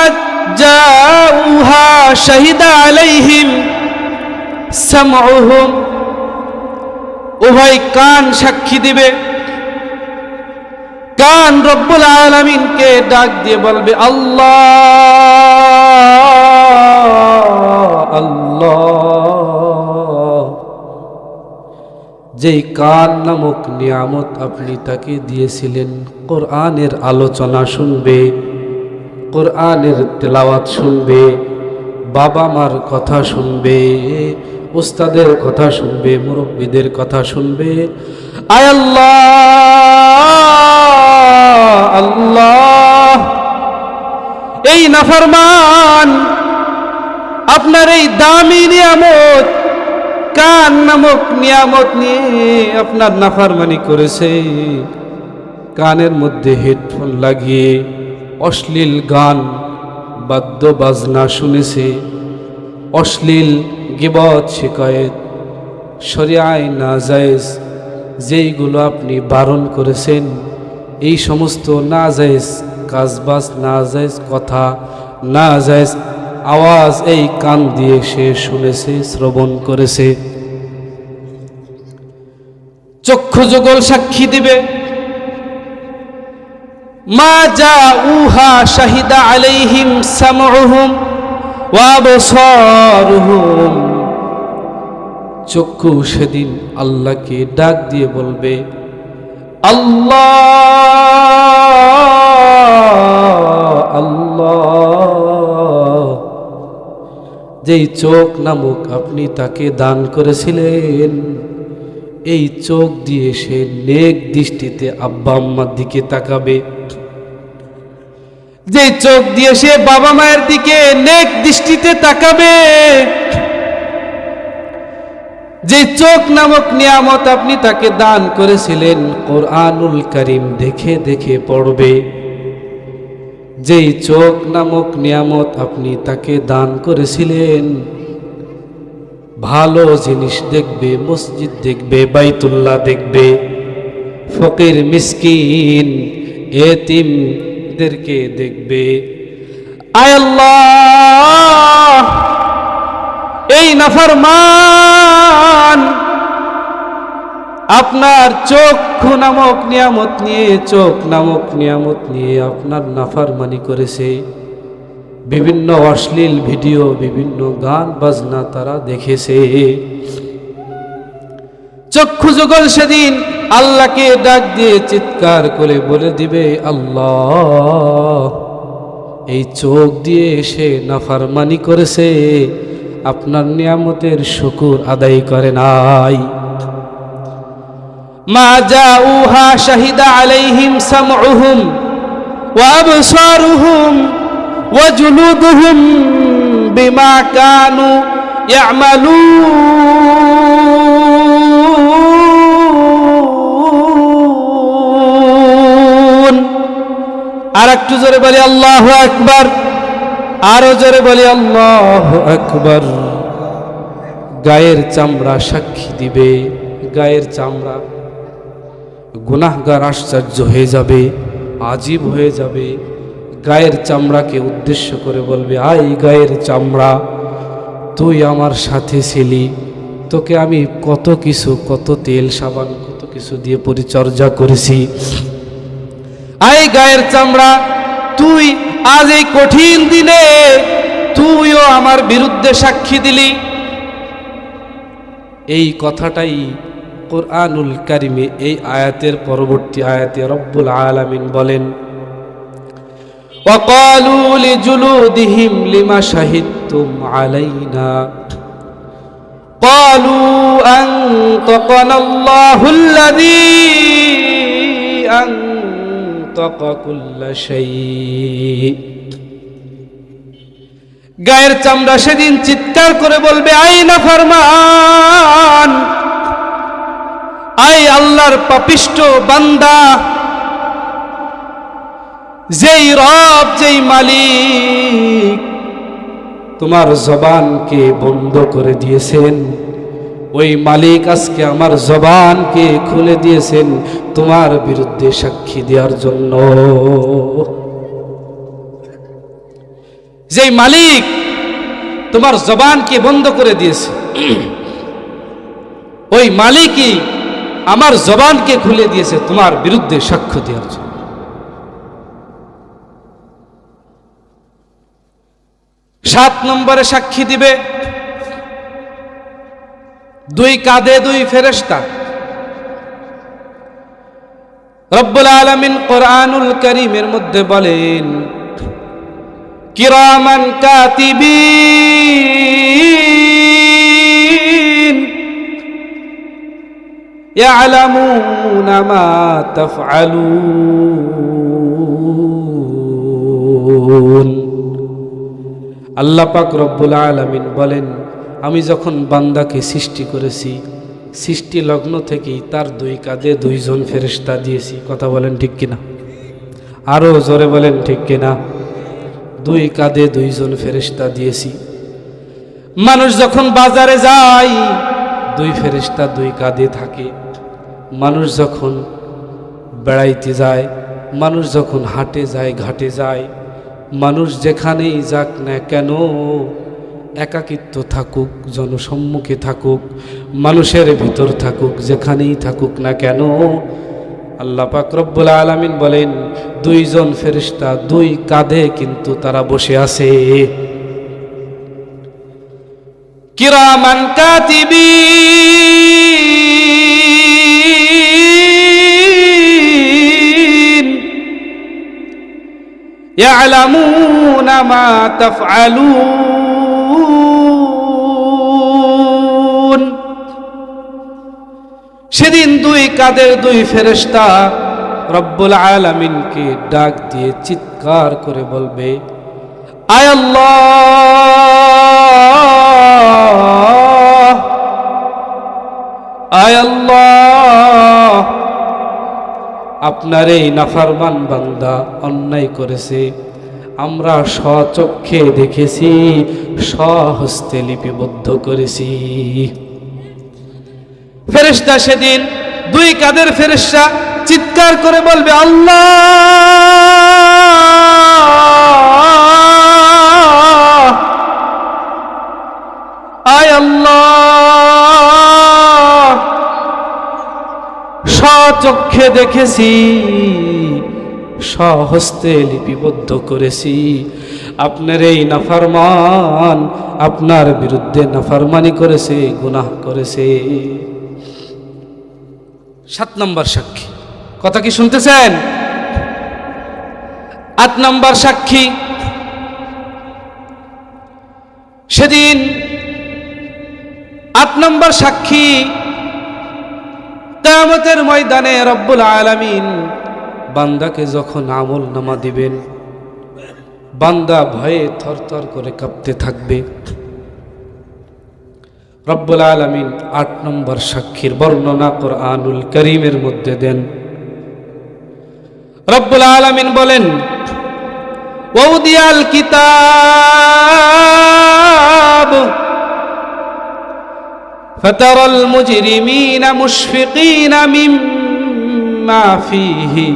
জাউহা শাহিদা আলাইহিম সামউহুম, উভয় কান সাক্ষী দিবে। কান রব্বুল আলামিনকে ডাক দিয়ে বলবে, আল্লাহ আল্লাহ, যেই কান নামক নিয়ামত আপনি তাকে দিয়েছিলেন, কোরআনের আলোচনা শুনবে, কোরআনের তেলাওয়াত শুনবে, বাবা মার কথা শুনবে, উস্তাদের কথা শুনবে, মুরব্বীদের কথা শুনবে। আয় আল্লাহ, আল্লাহ, এই নাফরমান আপনার এই দামি নিয়ামত, কান নামক নিয়ামত নিয়ে আপনার নাফরমানি করেছে। কানের মধ্যে হেডফোন লাগিয়ে অশ্লীল গান, বাদ্য বাজনা শুনেছে, অশ্লীল গীবত শিকায়েত, শরিয়ায় নাজায়েজ যেইগুলো আপনি বারণ করেছেন, এই সমস্ত নাজায়েজ কাজবাজ, নাজায়েজ কথা, নাজায়েজ আওয়াজ এই কান দিয়ে সে শুনেছে, শ্রবণ করেছে। চক্ষু যুগল সাক্ষী দিবে, মা জাউহা শাহিদা আলাইহিম সামউহুম ওয়া আবসারুহুম। চক্ষু সেদিন আল্লাহকে ডাক দিয়ে বলবে, আল্লাহ, আল্লাহ। যেই চোখ নামক আপনি তাকে দান করেছিলেন, এই চোখ দিয়ে সে নেক দৃষ্টিতে আব্বা আম্মার দিকে তাকাবে। যে চোখ দিয়ে সে বাবা মায়ের দিকে নেক দৃষ্টিতে তাকাবে, যে চোখ নামক নিয়ামত আপনি তাকে দান করেছিলেন, কোরআনুল কারীম দেখে দেখে পড়বে। যেই চোখ নামক নিয়ামত আপনি তাকে দান করেছিলেন, ভালো জিনিস দেখবে, মসজিদ দেখবে, বাইতুল্লাহ দেখবে, ফকির মিসকিন এতিমদেরকে দেখবে। আয় আল্লাহ, এই নাফরমান আপনার চক্ষু নামক নিয়ামত নিয়ে, চোখ নামক নিয়ামত নিয়ে আপনার নাফরমানি করেছে। বিভিন্ন অশ্লীল ভিডিও, বিভিন্ন গান বাজনা তারা দেখেছে। চক্ষু যুগল সেদিন আল্লাহকে ডাক দিয়ে চিৎকার করে বলে দিবে, আল্লাহ, এই চোখ দিয়ে সে নাফরমানি করেছে, আপনার নিয়ামতের শুকর আদায় করে নাই। মা জাউহা শাহিদা আলাইহিম সামউহুম ওয়া আবসারুহুম ওয়া জুলুদুহুম বিমা কানু ইয়ামালুন। আর একটু জোরে বলি আল্লাহু আকবার, আরো জোরে বলি আল্লাহু আকবার। গায়ের চামড়া সাক্ষী দিবে, গায়ের চামড়া। গুনাহগার আশ্চর্য হয়ে যাবে, আজীব হয়ে যাবে। গায়ের চামড়াকে উদ্দেশ্য করে বলবে, আই গায়ের চামড়া, তুই আমার সাথে ছিলি, তোকে আমি কত কিছু, কত তেল সাবান, কত কিছু দিয়ে পরিচর্যা করেছি। আই গায়ের চামড়া, তুই আজ এই কঠিন দিনে তুইও আমার বিরুদ্ধে সাক্ষী দিলি। এই কথাটাই কোরআনুল কারিমে এই আয়াতের পরবর্তী আয়াতে রব্বুল আলামিন বলেন, ওয়াকালু লিজুলুদিহিম লিমা শাহিদতুম আলাইনা ক্বালু আনতাকানাল্লাহুল্লাযী আনতাকা কুল্লা শাই। গায়ের চামড়া সেদিন চিৎকার করে বলবে, আই নাফরমান, আই আল্লাহর পাপিষ্ঠ বান্দা, যেই রব, যেই মালিক তোমার জবানকে বন্ধ করে দিয়েছেন, ওই মালিক আজকে আমার জবানকে খুলে দিয়েছেন তোমার বিরুদ্ধে সাক্ষী দেওয়ার জন্য। যেই মালিক তোমার জবানকে বন্ধ করে দিয়েছে, ওই মালিকই আমার জবানকে খুলে দিয়েছে তোমার বিরুদ্ধে সাক্ষ্য দেওয়ার জন্য। 7 নম্বরে সাক্ষী দিবে 2 কাঁধে 2 ফেরেশতা। রব্বুল আলামিন কোরআনুল কারীমের মধ্যে বলেন, কিরামান কাতিবিন ইয়ালামুনা মা তাফআলুন। আল্লাহ পাক রব্বুল আলামিন বলেন, আমি যখন বান্দাকে সৃষ্টি করেছি, সৃষ্টি লগ্ন থেকেই তার দুই কাঁধে দুইজন ফেরেশতা দিয়েছি। কথা বলেন ঠিক কিনা? আরো জোরে বলেন ঠিক কিনা? দুই কাঁধে দুইজন ফেরেশতা দিয়েছি। মানুষ যখন বাজারে যায়, দুই ফেরেশতা দুই কাঁধে থাকে। মানুষ যখন বেড়াইতে যায়, মানুষ যখন হাটে যায়, ঘাটে যায়, মানুষ যেখানেই যাক না কেন, একাকিত্ব থাকুক, জনসম্মুখে থাকুক, মানুষের ভিতর থাকুক, যেখানেই থাকুক না কেন, আল্লাহ পাক রব্বুল আলামিন বলেন দুইজন ফেরেশতা দুই কাঁধে কিন্তু তারা বসে আছে। কিরামান কাতিবিন ইয়ালামুনা মা তাফআলুন। সেদিন দুই কাঁধের দুই ফেরেশতা রব্বুল আলামিনকে ডাক দিয়ে চিৎকার করে বলবে, আয় আল্লাহ, আয় আল্লাহ, আপনার এই নাফরমান বান্দা অন্যায় করেছে, আমরা স্বচক্ষে দেখেছি, স্বহস্তে লিপিবদ্ধ করেছি। ফেরেশতা সেদিন দুই কাঁধের ফেরেশতা চিৎকার করে বলবে, আল্লাহ, আয় আল্লাহ, স্বচক্ষে দেখেছি, স্বহস্তে লিপিবদ্ধ করেছি, আপনার এই নাফরমান আপনার বিরুদ্ধে নাফরমানি করেছে, গুনাহ করেছে। 7 নম্বর সাক্ষী। কথা কি শুনতেছেন? 8 নম্বর সাক্ষী। সেদিন 8 নম্বর সাক্ষী কিয়ামতের ময়দানে রব্বুল আলামিন বান্দাকে যখন আমল নামা দিবেন, বান্দা ভয়ে থরথর করে কাঁপতে থাকবে। রব্বুল আলামিন 8 নম্বর সাক্ষীর বর্ণনা কুরআনুল কারীমের মধ্যে দেন। রব্বুল আলামিন বলেন, ওয়াউদিয়াল কিতাব ফাতারাল মুজরিমিনা মুশফিকিনা মিম্মা ফীহি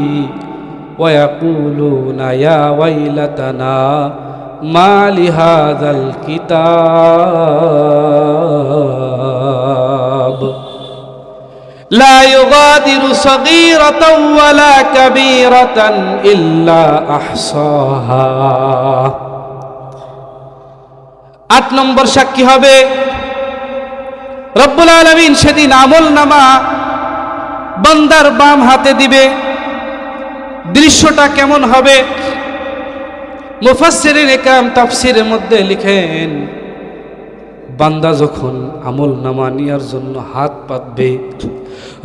ওয়া ইয়াকুলুনা ইয়া ওয়াইলাতানা মা লিহাযাল কিতাব লা ইউগাদিরু সগীরাতাও ওয়ালা কাবীরাতান ইল্লা আহসাহা। 8 নম্বর সাক্ষী হবে রব্বুল আলামিন সেদিন আমলনামা বান্দার বাম হাতে দিবে। দৃশ্যটা কেমন হবে? মুফাসসিরিন ইকরাম তাফসীরের মধ্যে লিখেন, বান্দা যখন আমলনামা নেওয়ার জন্য হাত পাতবে,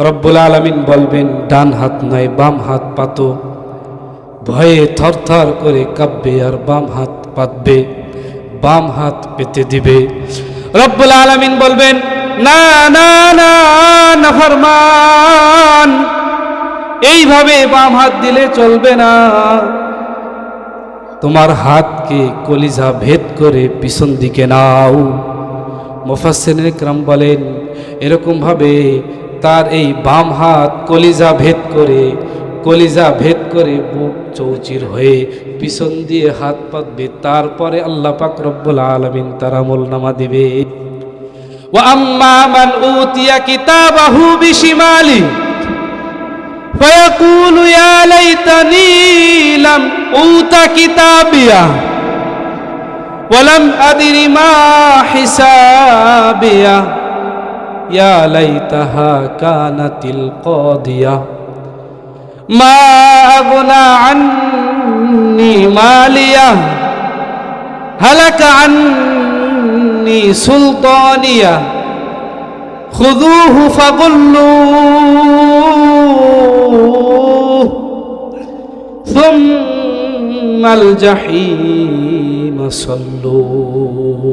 রব্বুল আলামিন বলবেন, ডান হাত নয় বাম হাত পাতো। ভয়ে থরথর করে কাঁপবে আর বাম হাত পাতবে, বাম হাত পেতে দিবে। রব্বুল আলামিন বলবেন, না না না নাফরমান, এইভাবে বাম হাত দিলে চলবে না, তোমার হাতকে কলিজা ভেদ করে পিছন দিকে নাও। মুফাসসিরিন ইকরাম বলেন, এরকম ভাবে তার এই বাম হাত কলিজা ভেদ করে বুক চৌচির হয়ে পিছন দিয়ে হাত পাতবে। তারপরে আল্লাহ পাক রব্বুল আলামিন তার আমলনামা দিবে। ওয়া আম্মা মান উতিয়া কিতাবাহু বিশিমালি ফায়াকুলু ইয়া লাইতানি লাম উতা কিতাবিয়া ওয়া লাম আদরি মা হিসাবিয়া ইয়া লাইতাহা কানাতিল কাদিয়া মা আগনা আন্নি মালিয়া হালাকা আন্নি সুলতানিয়া খুযুহু ফাগুল্লুহু সুম্মাল জাহিম সাল্লুহু।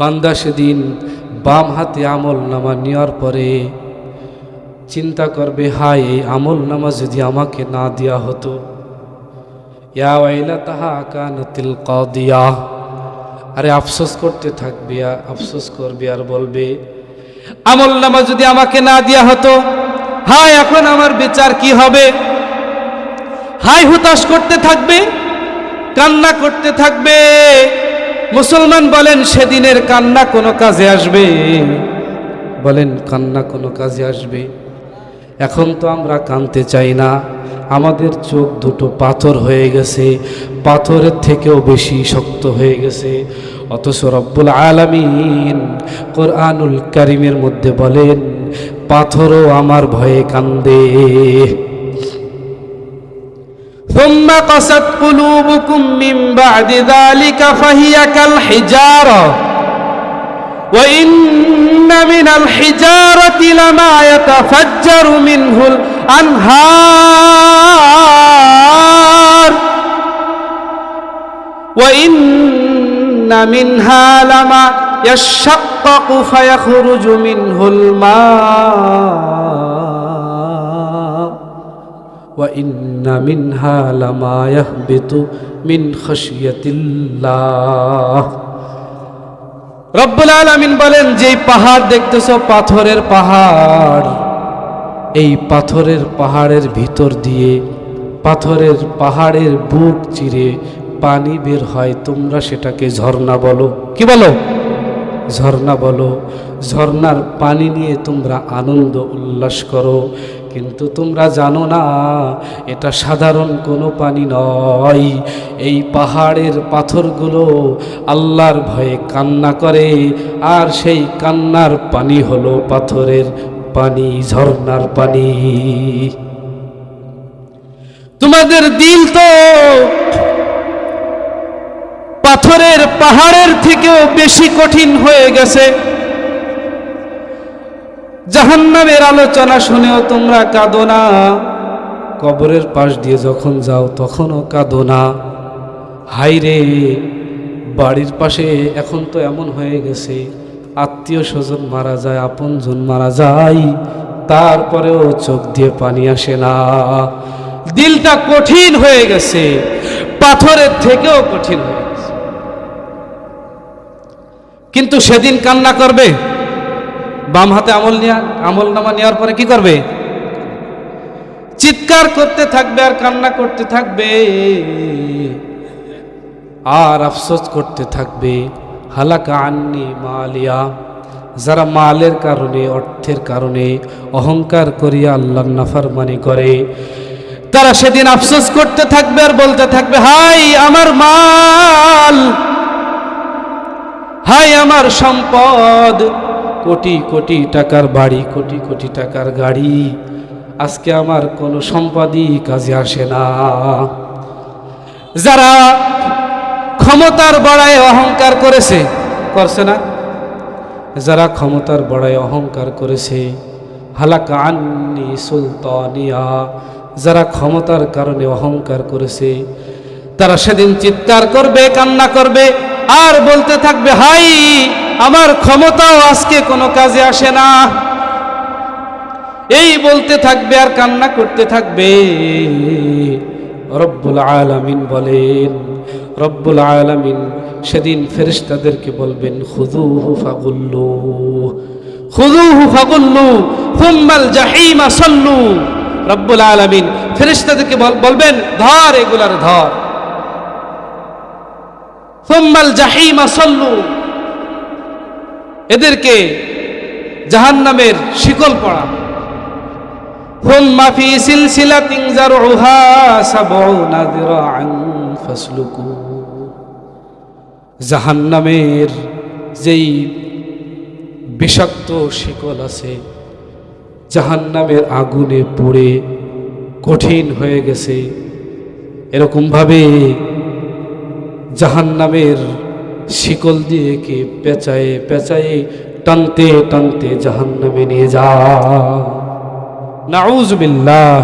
বান্দা সেদিন বাম হাতে আমল নামা নেওয়ার পরে চিন্তা করবে, হায় এই আমল নামা যদি আমাকে না দেয়া হতো। ইয়া ওয়াইলাতাহা কানাতিল কাদিয়া, আরে আফসোস করতে থাকবে, আফসোস করবে আর বলবে আমল নামা যদি আমাকে না দেয়া হতো, হায় এখন আমার বিচার কি হবে। হায় হুতাশ করতে থাকবে, কান্না করতে থাকবে। মুসলমান বলেন সেদিনের কান্না কোনো কাজে আসবে? বলেন কান্না কোনো কাজে আসবে? এখন তো আমরা কাঁদতে চাই না, আমাদের চোখ দুটো পাথর হয়ে গেছে, পাথরের থেকেও বেশি শক্ত হয়ে গেছে। অথচ রব্বুল আলামিন কোরআনুল কারীমের মধ্যে বলেন পাথরও আমার ভয়ে কান্দে। ثم قست قلوبكم من بعد ذلك فهي كالحجارة وإن من الحجارة لما يتفجر منه الأنهار وإن منها لما يشقق فيخرج منه الماء وإن منها لما يهبط من خشية الله। রব্বুল আলামিন বলেন যে পাহাড় দেখতেছো পাথরের পাহাড়, এই পাথরের পাহাড়ের ভিতর দিয়ে পাথরের পাহাড়ের বুক চিরে পানি বের হয়, তোমরা সেটাকে ঝর্ণা বলো। কি বলো? ঝর্ণা বলো। ঝর্ণার পানি নিয়ে তোমরা আনন্দ উল্লাস করো, কিন্তু তোমরা জানো না এটা সাধারণ কোনো পানি নয়। এই পাহাড়ের পাথরগুলো আল্লাহর ভয়ে কান্না করে, আর সেই কান্নার পানি হলো পাথরের পানি, ঝর্ণার পানি। তোমাদের দিল তো পাথরের পাহাড়ের থেকেও বেশি কঠিন হয়ে গেছে। জাহান্নামের আলোচনা শুনেও তোমরা কাঁদো না, কবরের পাশ দিয়ে যখন যাও তখনও কাঁদো না। হায়রে, বাড়ির পাশে এখন তো এমন হয়ে গেছে আত্মীয় স্বজন মারা যায়, আপনজন মারা যায়, তারপরেও চোখ দিয়ে পানি আসে না। দিলটা কঠিন হয়ে গেছে, পাথরের থেকেও কঠিন হয়ে গেছে। কিন্তু সেদিন কান্না করবে। বাম হাতে আমল নামা নেওয়ার পরে কি করবে? চিৎকার করতে থাকবে আর কান্না করতে থাকবে আর আফসোস করতে থাকবে। হালাকা আন্নি মালিয়া, যারা মালের কারণে, অর্থের কারণে অহংকার করিয়া আল্লাহর নাফরমানি করে, তারা সেদিন আফসোস করতে থাকবে আর বলতে থাকবে, হায় আমার মাল, হায় আমার সম্পদ, কোটি কোটি টাকার বাড়ি, কোটি কোটি টাকার গাড়ি, আজকে আমার কোনো সম্পদই কাজে আসে না। যারা ক্ষমতার বড়ায় অহংকার করেছে, করছে না? যারা ক্ষমতার বড়ায় অহংকার করেছে, হালাকা আন্নি সুলতানিয়া, যারা ক্ষমতার কারণে অহংকার করেছে, তারা সেদিন চিৎকার করবে, কান্না করবে আর বলতে থাকবে, হাই আমার ক্ষমতাও আজকে কোনো কাজে আসে না। এই বলতে থাকবে আর কান্না করতে থাকবে। রব্বুল আলামিন বলেন, রব্বুল আলামিন সেদিন ফেরেশতাদেরকে বলবেন, খুযুহু ফাগুল্লু, খুযুহু ফাগুল্লু সুম্মাল জাহিম সাল্লু। রব্বুল আলামিন ফেরেশতাদেরকে বলবেন, ধর এগুলার ধর, সুম্মাল জাহিম সাল্লু, এদেরকে জাহান্নামের শিকল পরা। ثم في سلسلة زرعها 70 ذراعا فاسلكوه। জাহান্নামের যেই বিষাক্ত শিকল আছে, জাহান্নামের আগুনে পুড়ে কঠিন হয়ে গেছে, এরকম ভাবে জাহান্নামের শিকল দিয়ে কে পেঁচায়ে পেঁচায়ে টানতে টানতে জাহান্নামে নিয়ে যা। নাউযুবিল্লাহ।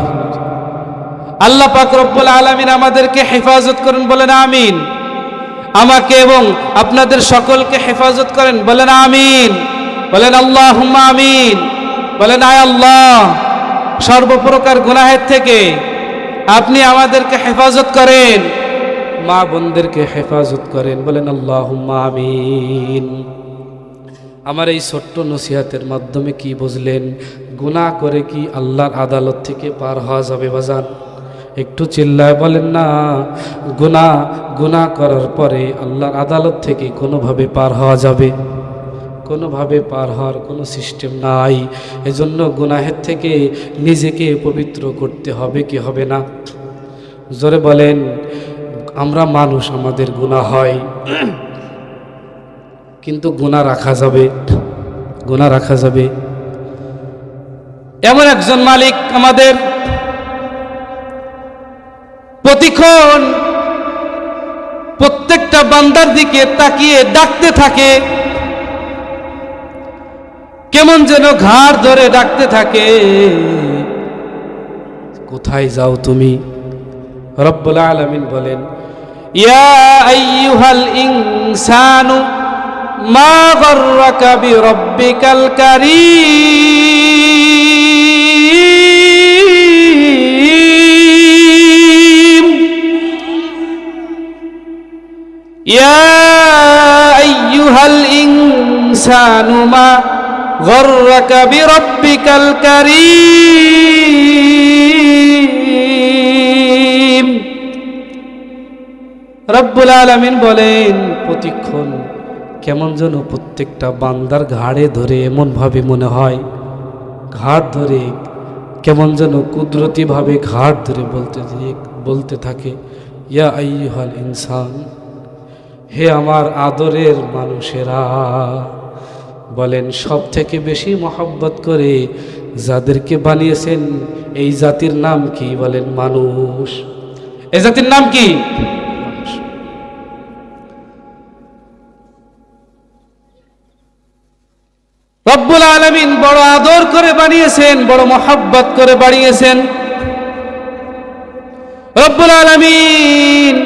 আল্লাহ পাক রব্বুল আলামিন আমাদেরকে হেফাজত করেন, বলেন আমিন। আমাকে এবং আপনাদের সকলকে হেফাজত করেন, বলেন আমিন। বলেন আল্লাহুম্মা আমিন। বলেন আয় আল্লাহ, সর্বপ্রকার গুনাহের থেকে আপনি আমাদেরকে হেফাজত করেন, মা বোনদেরকে হেফাজত করেন, বলেন আল্লাহুম্মা আমিন। আমার এই ছোট্ট নসিহতের মাধ্যমে কি বুঝলেন? গুনাহ করে কি আল্লাহর আদালত থেকে পার হওয়া যাবে বাজান? একটু চিল্লায় বলেন না। গুনাহ করার পরে আল্লাহর আদালত থেকে কোনোভাবে পার হওয়া যাবে? কোনোভাবে পার হওয়ার কোনো সিস্টেম নাই। এজন্য গুনাহের থেকে নিজেকে পবিত্র করতে হবে কি হবে না? জোরে বলেন। আমরা মানুষ, আমাদের গুনাহ হয়, কিন্তু গুনাহ রাখা যাবে, গুনাহ রাখা যাবে। এমন একজন মালিক আমাদের প্রতিক্ষণ প্রত্যেকটা বান্দার দিকে তাকিয়ে ডাকতে থাকে, কেমন যেন ঘাড় ধরে ডাকতে থাকে, কোথায় যাও তুমি? রব্বুল আলামিন বলেন, ইয়া আইয়ুহাল ইনসানু মা গররাকা বিরব্বিকাল কারীম। ইয়া আইয়ুহাল ইনসানু মা গররাকা বিরব্বিকাল কারীম। রব্বুল আলামিন বলেন, প্রতিক্ষণ কেমন যেন প্রত্যেকটা বান্দার ঘাড়ে ধরে এমনভাবে মনে হয়, ঘাড় ধরে কেমন যেন কুদরতিভাবে ঘাড় ধরে বলতে থাকে, ইয়া আইয়ুহাল ইনসান, হে আমার আদরের মানুষেরা। বলেন, সব থেকে বেশি মহব্বত করে যাদেরকে বানিয়েছেন এই জাতির নাম কি? বলেন মানুষ। এই জাতির নাম কি? রব্বুল আলামিন বড় আদর করে বানিয়েছেন, বড় মহব্বত করে বানিয়েছেন। রব্বুল আলামিন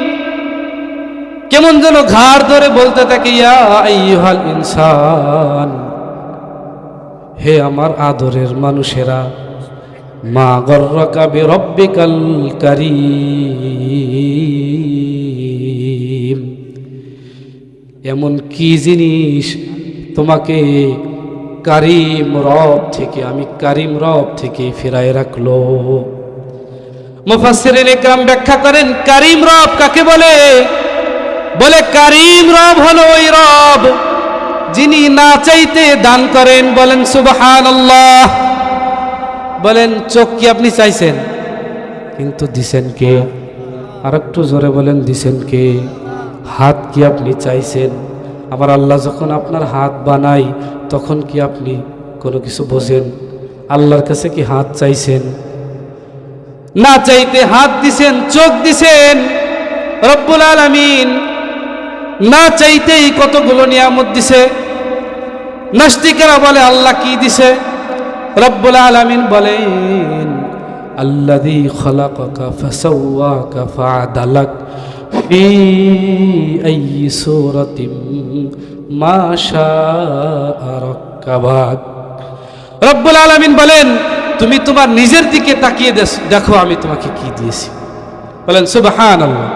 কেমন যেন ঘাড় ধরে বলতে থাকে, ইয়া আইয়ুহাল ইনসান, হে আমার আদরের মানুষেরা, মা গররাকা বিরব্বিকাল কারীম, এমন কি জিনিস তোমাকে কারিম রব থেকে, আমি কারিম রব থেকে ফিরায় রাখলো? মুফাসসিরিন ইকরাম ব্যাখ্যা করেন, কারিম রব কাকে বলে? বলে কারিম রব হলো ওই রব যিনি না চাইতে দান করেন। বলেন সুবহানাল্লাহ। বলেন, চোখ কি আপনি চাইছেন? কিন্তু দিছেন কে? আর একটু জোরে বলেন, দিছেন কে? হাত কি আপনি চাইছেন? আবার আল্লাহ যখন আপনার হাত বানাই তখন কি আপনি কোনো কিছু বোঝেন? আল্লাহর কাছে কি হাত চাইছেন? না চাইতে হাত দিছেন, চোখ দিছেন। রব্বুল আলামিন না চাইতেই কতগুলো নিয়ামত দিছে। নাস্তিকেরা বলে আল্লাহ কি দিছে? রব্বুল আলামিন বলেন, আল্লাযী খালাকাকা ফাসাওয়াকা ফাআদালাক ফি আইয়ি সূরাতিন মা শাআ রাক্কাবাক। রব্বুল আলামিন বলেন, তুমি তোমার নিজের দিকে তাকিয়ে দেখো আমি তোমাকে কি দিয়েছি। বলেন সুবহানাল্লাহ।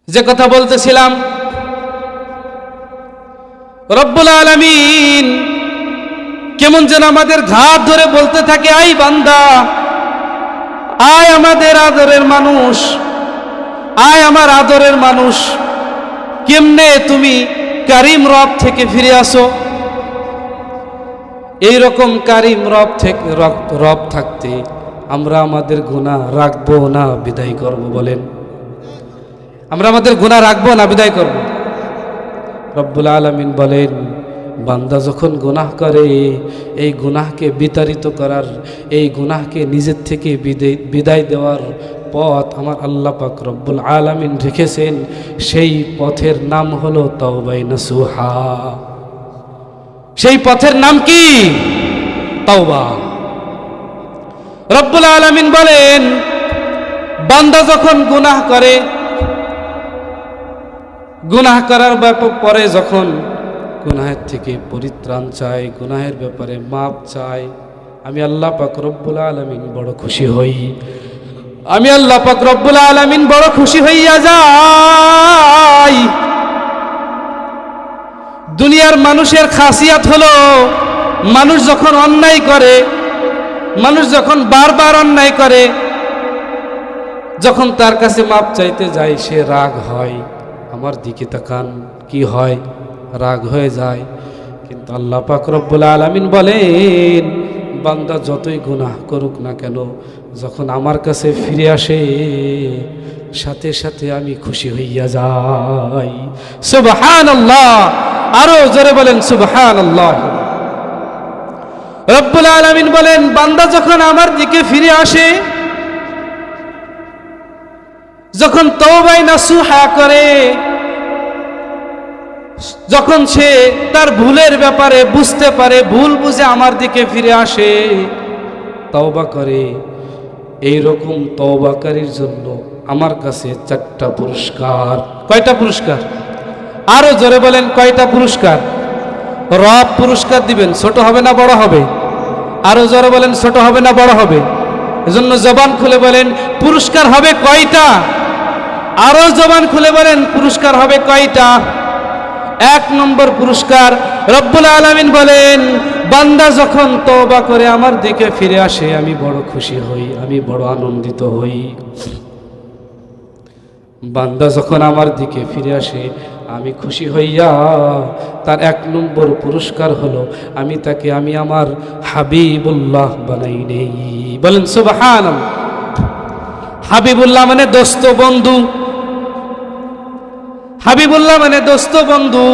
যে কথা বলতেছিলাম, রব্বুল আলামিন কেমন যেন আমাদের ঘাড় ধরে বলতে থাকে, আই বান্দা, আয় আমাদের আদরের মানুষ, আয় আমার আদরের মানুষ, কেমনে তুমি কারিম রব থেকে ফিরে আসো? এইরকম কারিম রব থেকে রব থাকতে আমরা আমাদের গুনাহ রাখবো না বিদায় করব? বলেন, আমরা আমাদের গুনাহ রাখবো না বিদায় করব? রব্বুল আলামিন বলেন, বান্দা যখন গুনাহ করে, এই গুনাহকে বিতাড়িত করার, এই গুনাহকে নিজের থেকে বিদায় দেওয়ার পথ আমার আল্লাহ পাক রব্বুল আলামিন রেখেছেন। সেই পথের নাম হলো তাওবায়ে নাসুহা। সেই পথের নাম কি? তাওবা। রব্বুল আলামিন বলেন, বান্দা যখন গুনাহ করে, গুনাহ করার পরে যখন গুনাহের থেকে পরিত্রাণ চায়, গুনাহের ব্যাপারে মাপ চায়, আমি আল্লাহ পাক রব্বুল আলামিন বড় খুশি হই। আমি আল্লাহ পাক রব্বুল আলামিন বড় খুশি হইয়া যাই। দুনিয়ার মানুষের খাসিয়াত হলো, মানুষ যখন অন্যায় করে, মানুষ যখন বারবার অন্যায় করে, যখন তার কাছে মাপ চাইতে যায় সে রাগ হয়। আমার দিকে তাকান, কি হয়? রাগ হয়ে যায়। কিন্তু আল্লাহ পাক রব্বুল আলামিন বলেন, বান্দা যতই গুনাহ করুক না কেন, যখন আমার কাছে ফিরে আসে সাথে সাথে আমি খুশি হইয়া যাই। সুবহানাল্লাহ। আরো জোরে বলেন সুবহানাল্লাহ। রব্বুল আলামিন বলেন, বান্দা যখন আমার দিকে ফিরে আসে, যখন তওবায়ে নাসুহা করে, যখন সে তার ভুলের ব্যাপারে বুঝতে পারে, ভুল বুঝে আমার দিকে ফিরে আসে, তওবা করে, এই রকম তওবাকারীর জন্য আমার কাছে 4টা পুরস্কার। কয়টা পুরস্কার? আরো জোরে বলেন, কয়টা পুরস্কার? রব পুরস্কার দিবেন। ছোট হবে না বড় হবে? আরো জোরে বলেন, ছোট হবে না বড় হবে? এজন্য জবান খুলে বলেন, পুরস্কার হবে কয়টা? আরো জবান খুলে বলেন, পুরস্কার হবে কয়টা? 1 নম্বর পুরস্কার, রব্বুল আলামিন বলেন, বান্দা যখন তওবা করে আমার দিকে ফিরে আসে, আমি বড় খুশি হই, আমি বড় আনন্দিত হই। বান্দা যখন আমার দিকে ফিরে আসে, আমি খুশি হইয়া তার 1 নম্বর পুরস্কার হলো, আমি তাকে আমি আমার হাবিবুল্লাহ বানাই নেই। বলেন সুবহানাল্লাহ। হাবিবুল্লাহ মানে দোস্ত বন্ধু। হাবিবুল্লাহ মানে দোস্ত বন্ধু।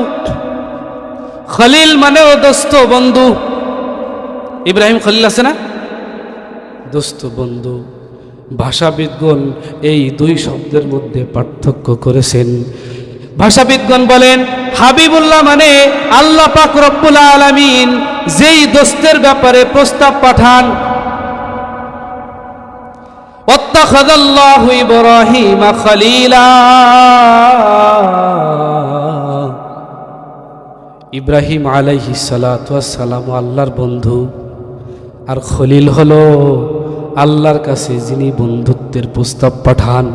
খলিল মানেও দোস্ত বন্ধু। ইব্রাহিম খলিল আছে না? দোস্ত বন্ধু। ভাষাবিদগণ এই 2 শব্দের মধ্যে পার্থক্য করেছেন। ভাষাবিদগণ বলেন, হাবিবুল্লাহ মানে আল্লাহ পাক রব্বুল আলামিন যেই দোস্তের ব্যাপারে প্রস্তাব পাঠান। ওয়াত্তাখাযাল্লাহু ইব্রাহিমা খলিলা। ইব্রাহিম আলাইহিস সালাতু ওয়াস সালাম আল্লাহর বন্ধু, আর খলিল হলো আল্লাহর কাছে যিনি বন্ধুত্বের প্রস্তাব পাঠান।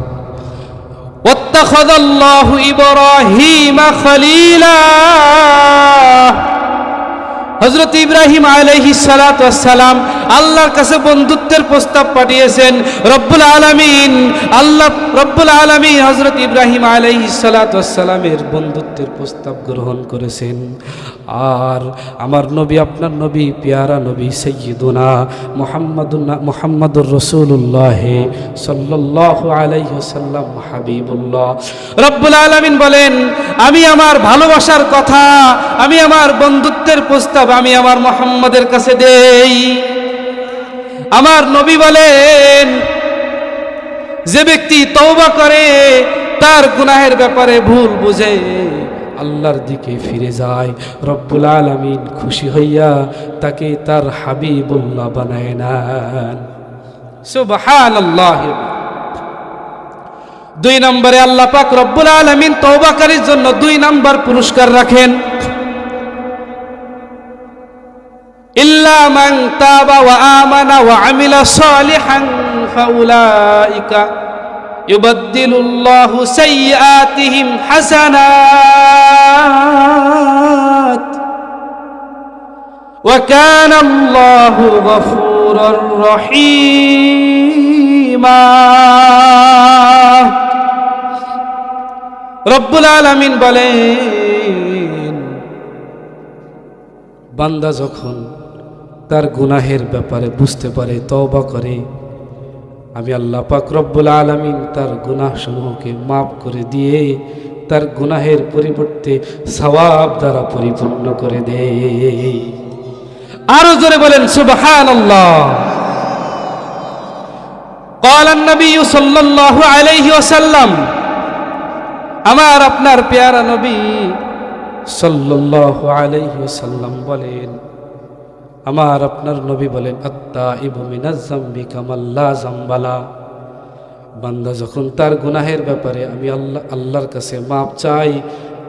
ওয়াত্তাখাযাল্লাহু ইব্রাহিমা খলিলা। হযরত ইব্রাহিম আলাইহিস সালাতু ওয়াস সালাম আল্লাহর কাছে বন্ধুত্বের প্রস্তাব পাঠিয়েছেন। রব্বুল আলামিন, আল্লাহ রব্বুল আলামিন হযরত ইব্রাহিম আলাইহিস সালাতু ওয়াস সালামের বন্ধুত্বের প্রস্তাব গ্রহণ করেছেন। আর আমার নবী, আপনার নবী, পেয়ারা নবী সাইয়্যিদুনা মুহাম্মাদুর রাসূলুল্লাহ সাল্লাল্লাহু আলাইহি ওয়াসাল্লাম হাবিবুল্লাহ। রব্বুল আলামিন বলেন, আমি আমার ভালোবাসার কথা, আমি আমার বন্ধুত্বের প্রস্তাব আমি আমার মুহাম্মাদের কাছে দেই। আমার নবী বলেন, যে ব্যক্তি তওবা করে, তার গুনাহের ব্যাপারে ভুল বুঝে আল্লাহর দিকে ফিরে যায়, রব্বুল আলামিন খুশি হইয়া তাকে তার হাবিবুল্লাহ বানায় নেন। সুবহানাল্লাহ। 2 নম্বরে আল্লাহ পাক রব্বুল আলামিন তওবাকারীর জন্য 2 নম্বর পুরস্কার রাখেন। ইল্লা মান তাবা ওয়া আমানা ওয়া আমিলা সালিহান ফাউলাইকা ইউবাদদিলুল্লাহু সাইয়্যাতিহিম হাসানাত ওয়া কানাল্লাহু গফুরুর রহিমা। রব্বুল আলামিন বলেন, বান্দা যখন তার গুনাহের ব্যাপারে বুঝতে পারে, তওবা করে, আমি আল্লাহ পাক রব্বুল আলামিন তার গুনাহসমূহকে মাফ করে দিয়ে তার গুনাহের পরিবর্তে সওয়াব দ্বারা পরিপূর্ণ করে দেয়। আরো জোরে বলেন সুবহানাল্লাহ। قال النبي صلى الله عليه وسلم, আমার আপনার পেয়ারা নবী সাল্লাল্লাহু আলাইহি ওয়াসাল্লাম বলেন, আমার আপনার নবী বলেন, আত্তাইবু মিনাজ যামবি কামাল লা যামবালা। বান্দা যখন তার গুনাহের ব্যাপারে আমি আল্লাহর কাছে মাপ চাই,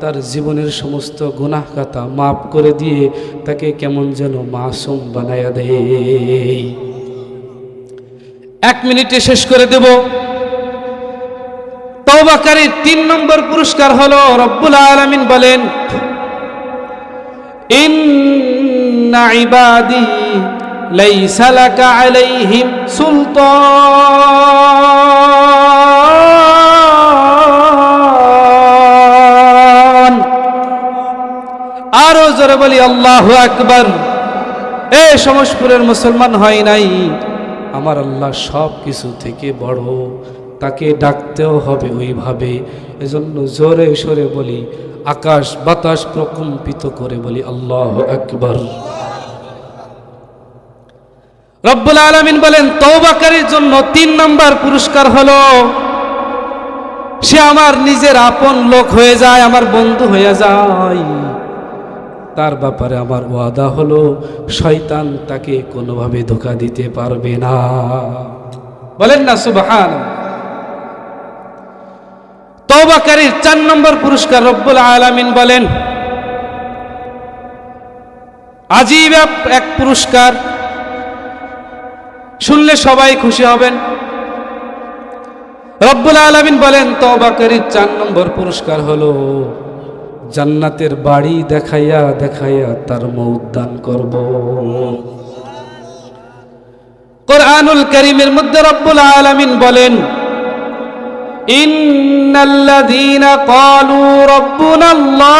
তার জীবনের সমস্ত গুনাহ খাতা মাফ করে দিয়ে তাকে কেমন যেন মাসুম বানায়া দেয়। 1 মিনিটে শেষ করে দেব। তওবাকারীর 3 নম্বর পুরস্কার হলো, রব্বুল আলামিন বলেন, ইন্না ইবাদি লাইসা লাকা আলাইহিম সুলতান। আরো জোরে বলি আল্লাহু আকবার। এ সমসপুরের মুসলমান হয় নাই, আমার আল্লাহ সব কিছু থেকে বড়, তাকে ডাকতেও হবে ওইভাবে। এজন্য জোরে সরে বলি, আকাশ বাতাস প্রকম্পিত করে বলি আল্লাহু আকবার। রব্বুল আলামিন বলেন, তওবাকারীর জন্য 3 নম্বর পুরস্কার হলো, সে আমার নিজের আপন লোক হয়ে যায়, আমার বন্ধু হয়ে যায়। তার ব্যাপারে আমার ওয়াদা হলো, শয়তান তাকে কোনোভাবে ধোঁকা দিতে পারবে না। বলেন না সুবহানাল্লাহ। তওবাকারীর 4 নম্বর পুরস্কার রব্বুল আলামিন বলেন, আজীব এক পুরস্কার, শুনলে সবাই খুশি হবেন। রব্বুল আলামিন বলেন, তওবাকারীর 4 নম্বর পুরস্কার হলো, জান্নাতের বাড়ি দেখাইয়া দেখাইয়া তার মউত দান করব। কোরআনুল কারীমের মধ্যে রব্বুল আলামিন বলেন, ইন্নাল্লাযীনা ক্বালু রাব্বুনাল্লাহ,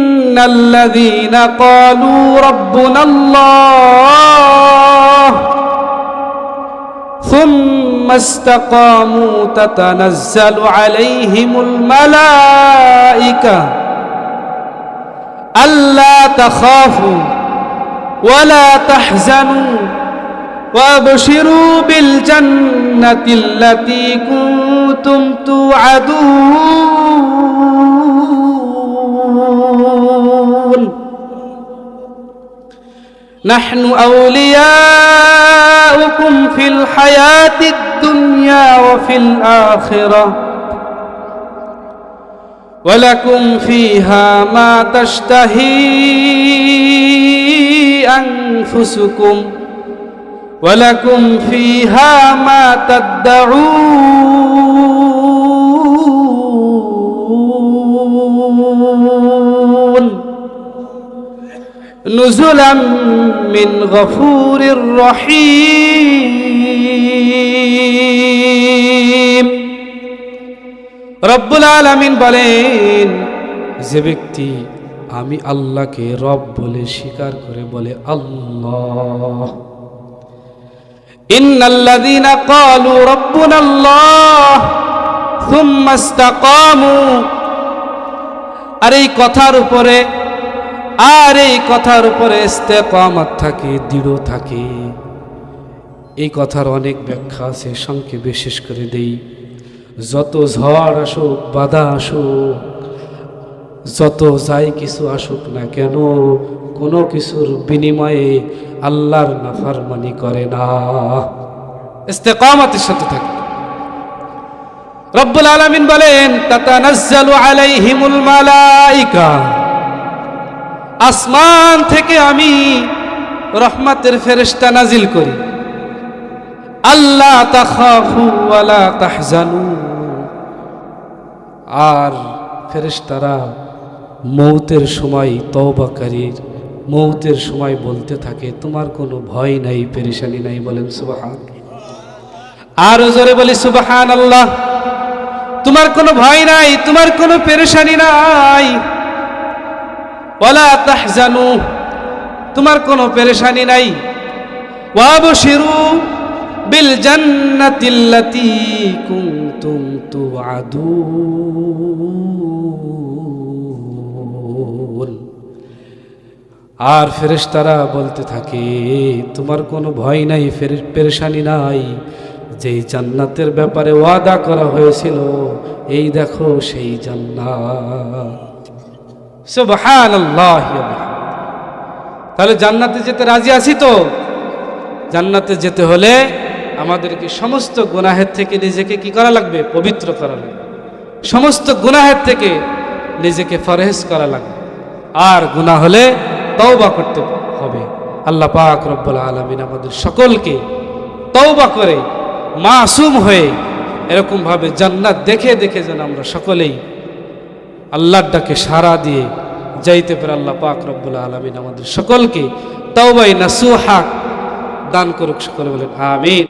ইন্নাল্লাযীনা ক্বালু রাব্বুনাল্লাহ ثم استقاموا تتنزل عليهم الملائكة ألا تخافوا ولا تحزنوا وابشروا بالجنة التي كنتم توعدون نحن أولياؤكم في الحياة الدنيا وفي الآخرة ولكم فيها ما تشتهي أنفسكم ولكم فيها ما تدعون نزلا من غفور رحيم রব্বুল আলামিন বলেন, যে ব্যক্তি আমি আল্লাহকে রব বলে স্বীকার করে বলে আল্লাহ, ইন্নাল্লাযীনা ক্বালু রাব্বুনাল্লাহ সুম্মা ইসতাকামু, আর এই কথার উপরে ইস্তেকামত থাকে, দৃঢ় থাকে। এই কথার অনেক ব্যাখ্যা আছে, সংক্ষেপে শেষ করে দেই। যত ঝড় আসুক, বাধা আসুক, যত যাই কিছু আসুক না কেন, কোনো কিছুর বিনিময়ে আল্লাহর নাফরমানি করে না, ইস্তেকামতের সাথে থাকে। রব্বুল আলামিন বলেন, তাতানাজ্জালু আলাইহিমুল মালাইকা, আসমান থেকে আমি রহমতের ফেরেশতা নাজিল করি। আল্লাহ তাখাফু ওয়ালা তাহজানু, আর ফেরেশতারা মৌতের সময়, তওবাকারীর মৌতের সময় বলতে থাকে, তোমার কোনো ভয় নাই, পেরেশানি নাই। বলেন সুবহানাল্লাহ। আর জোরে বলি সুবহানাল্লাহ। তোমার কোনো ভয় নাই, তোমার কোনো পেরেশানি নাই। ওয়ালা তাহজানু, তোমার কোনো পেরেশানি নাই। ওয়াবশিরু বিল জান্নাতিল্লাতী কুনতুম তুআদুন। আর ফেরেশতারা বলতে থাকে, তোমার কোনো ভয় নাই, পেরেশানি নাই, যেই জান্নাতের ব্যাপারে ওয়াদা করা হয়েছিল এই দেখো সেই জান্নাত। সুবহানাল্লাহ। তাহলে জান্নাতে যেতে রাজি আছি তো? জান্নাতে যেতে হলে আমাদেরকে সমস্ত গুনাহের থেকে নিজেকে কি করা লাগবে? পবিত্র করা লাগবে। সমস্ত গুনাহের থেকে নিজেকে পরহেজ করা লাগবে। আর গুনাহ হলে তওবা করতে হবে। আল্লাহ পাক রব্বুল আলামিন আমাদের সকলকে তওবা করে মাসুম হয়ে এরকম ভাবে জান্নাত দেখে দেখে যেন আমরা সকলেই আল্লাহর ডাকে সাড়া দিয়ে যাইতে পারে। আল্লাহ পাক রব্বুল আলামিন আমাদের সকলকে তওবায়ে নাসুহা দান করুক। সকলে বলেন আমিন।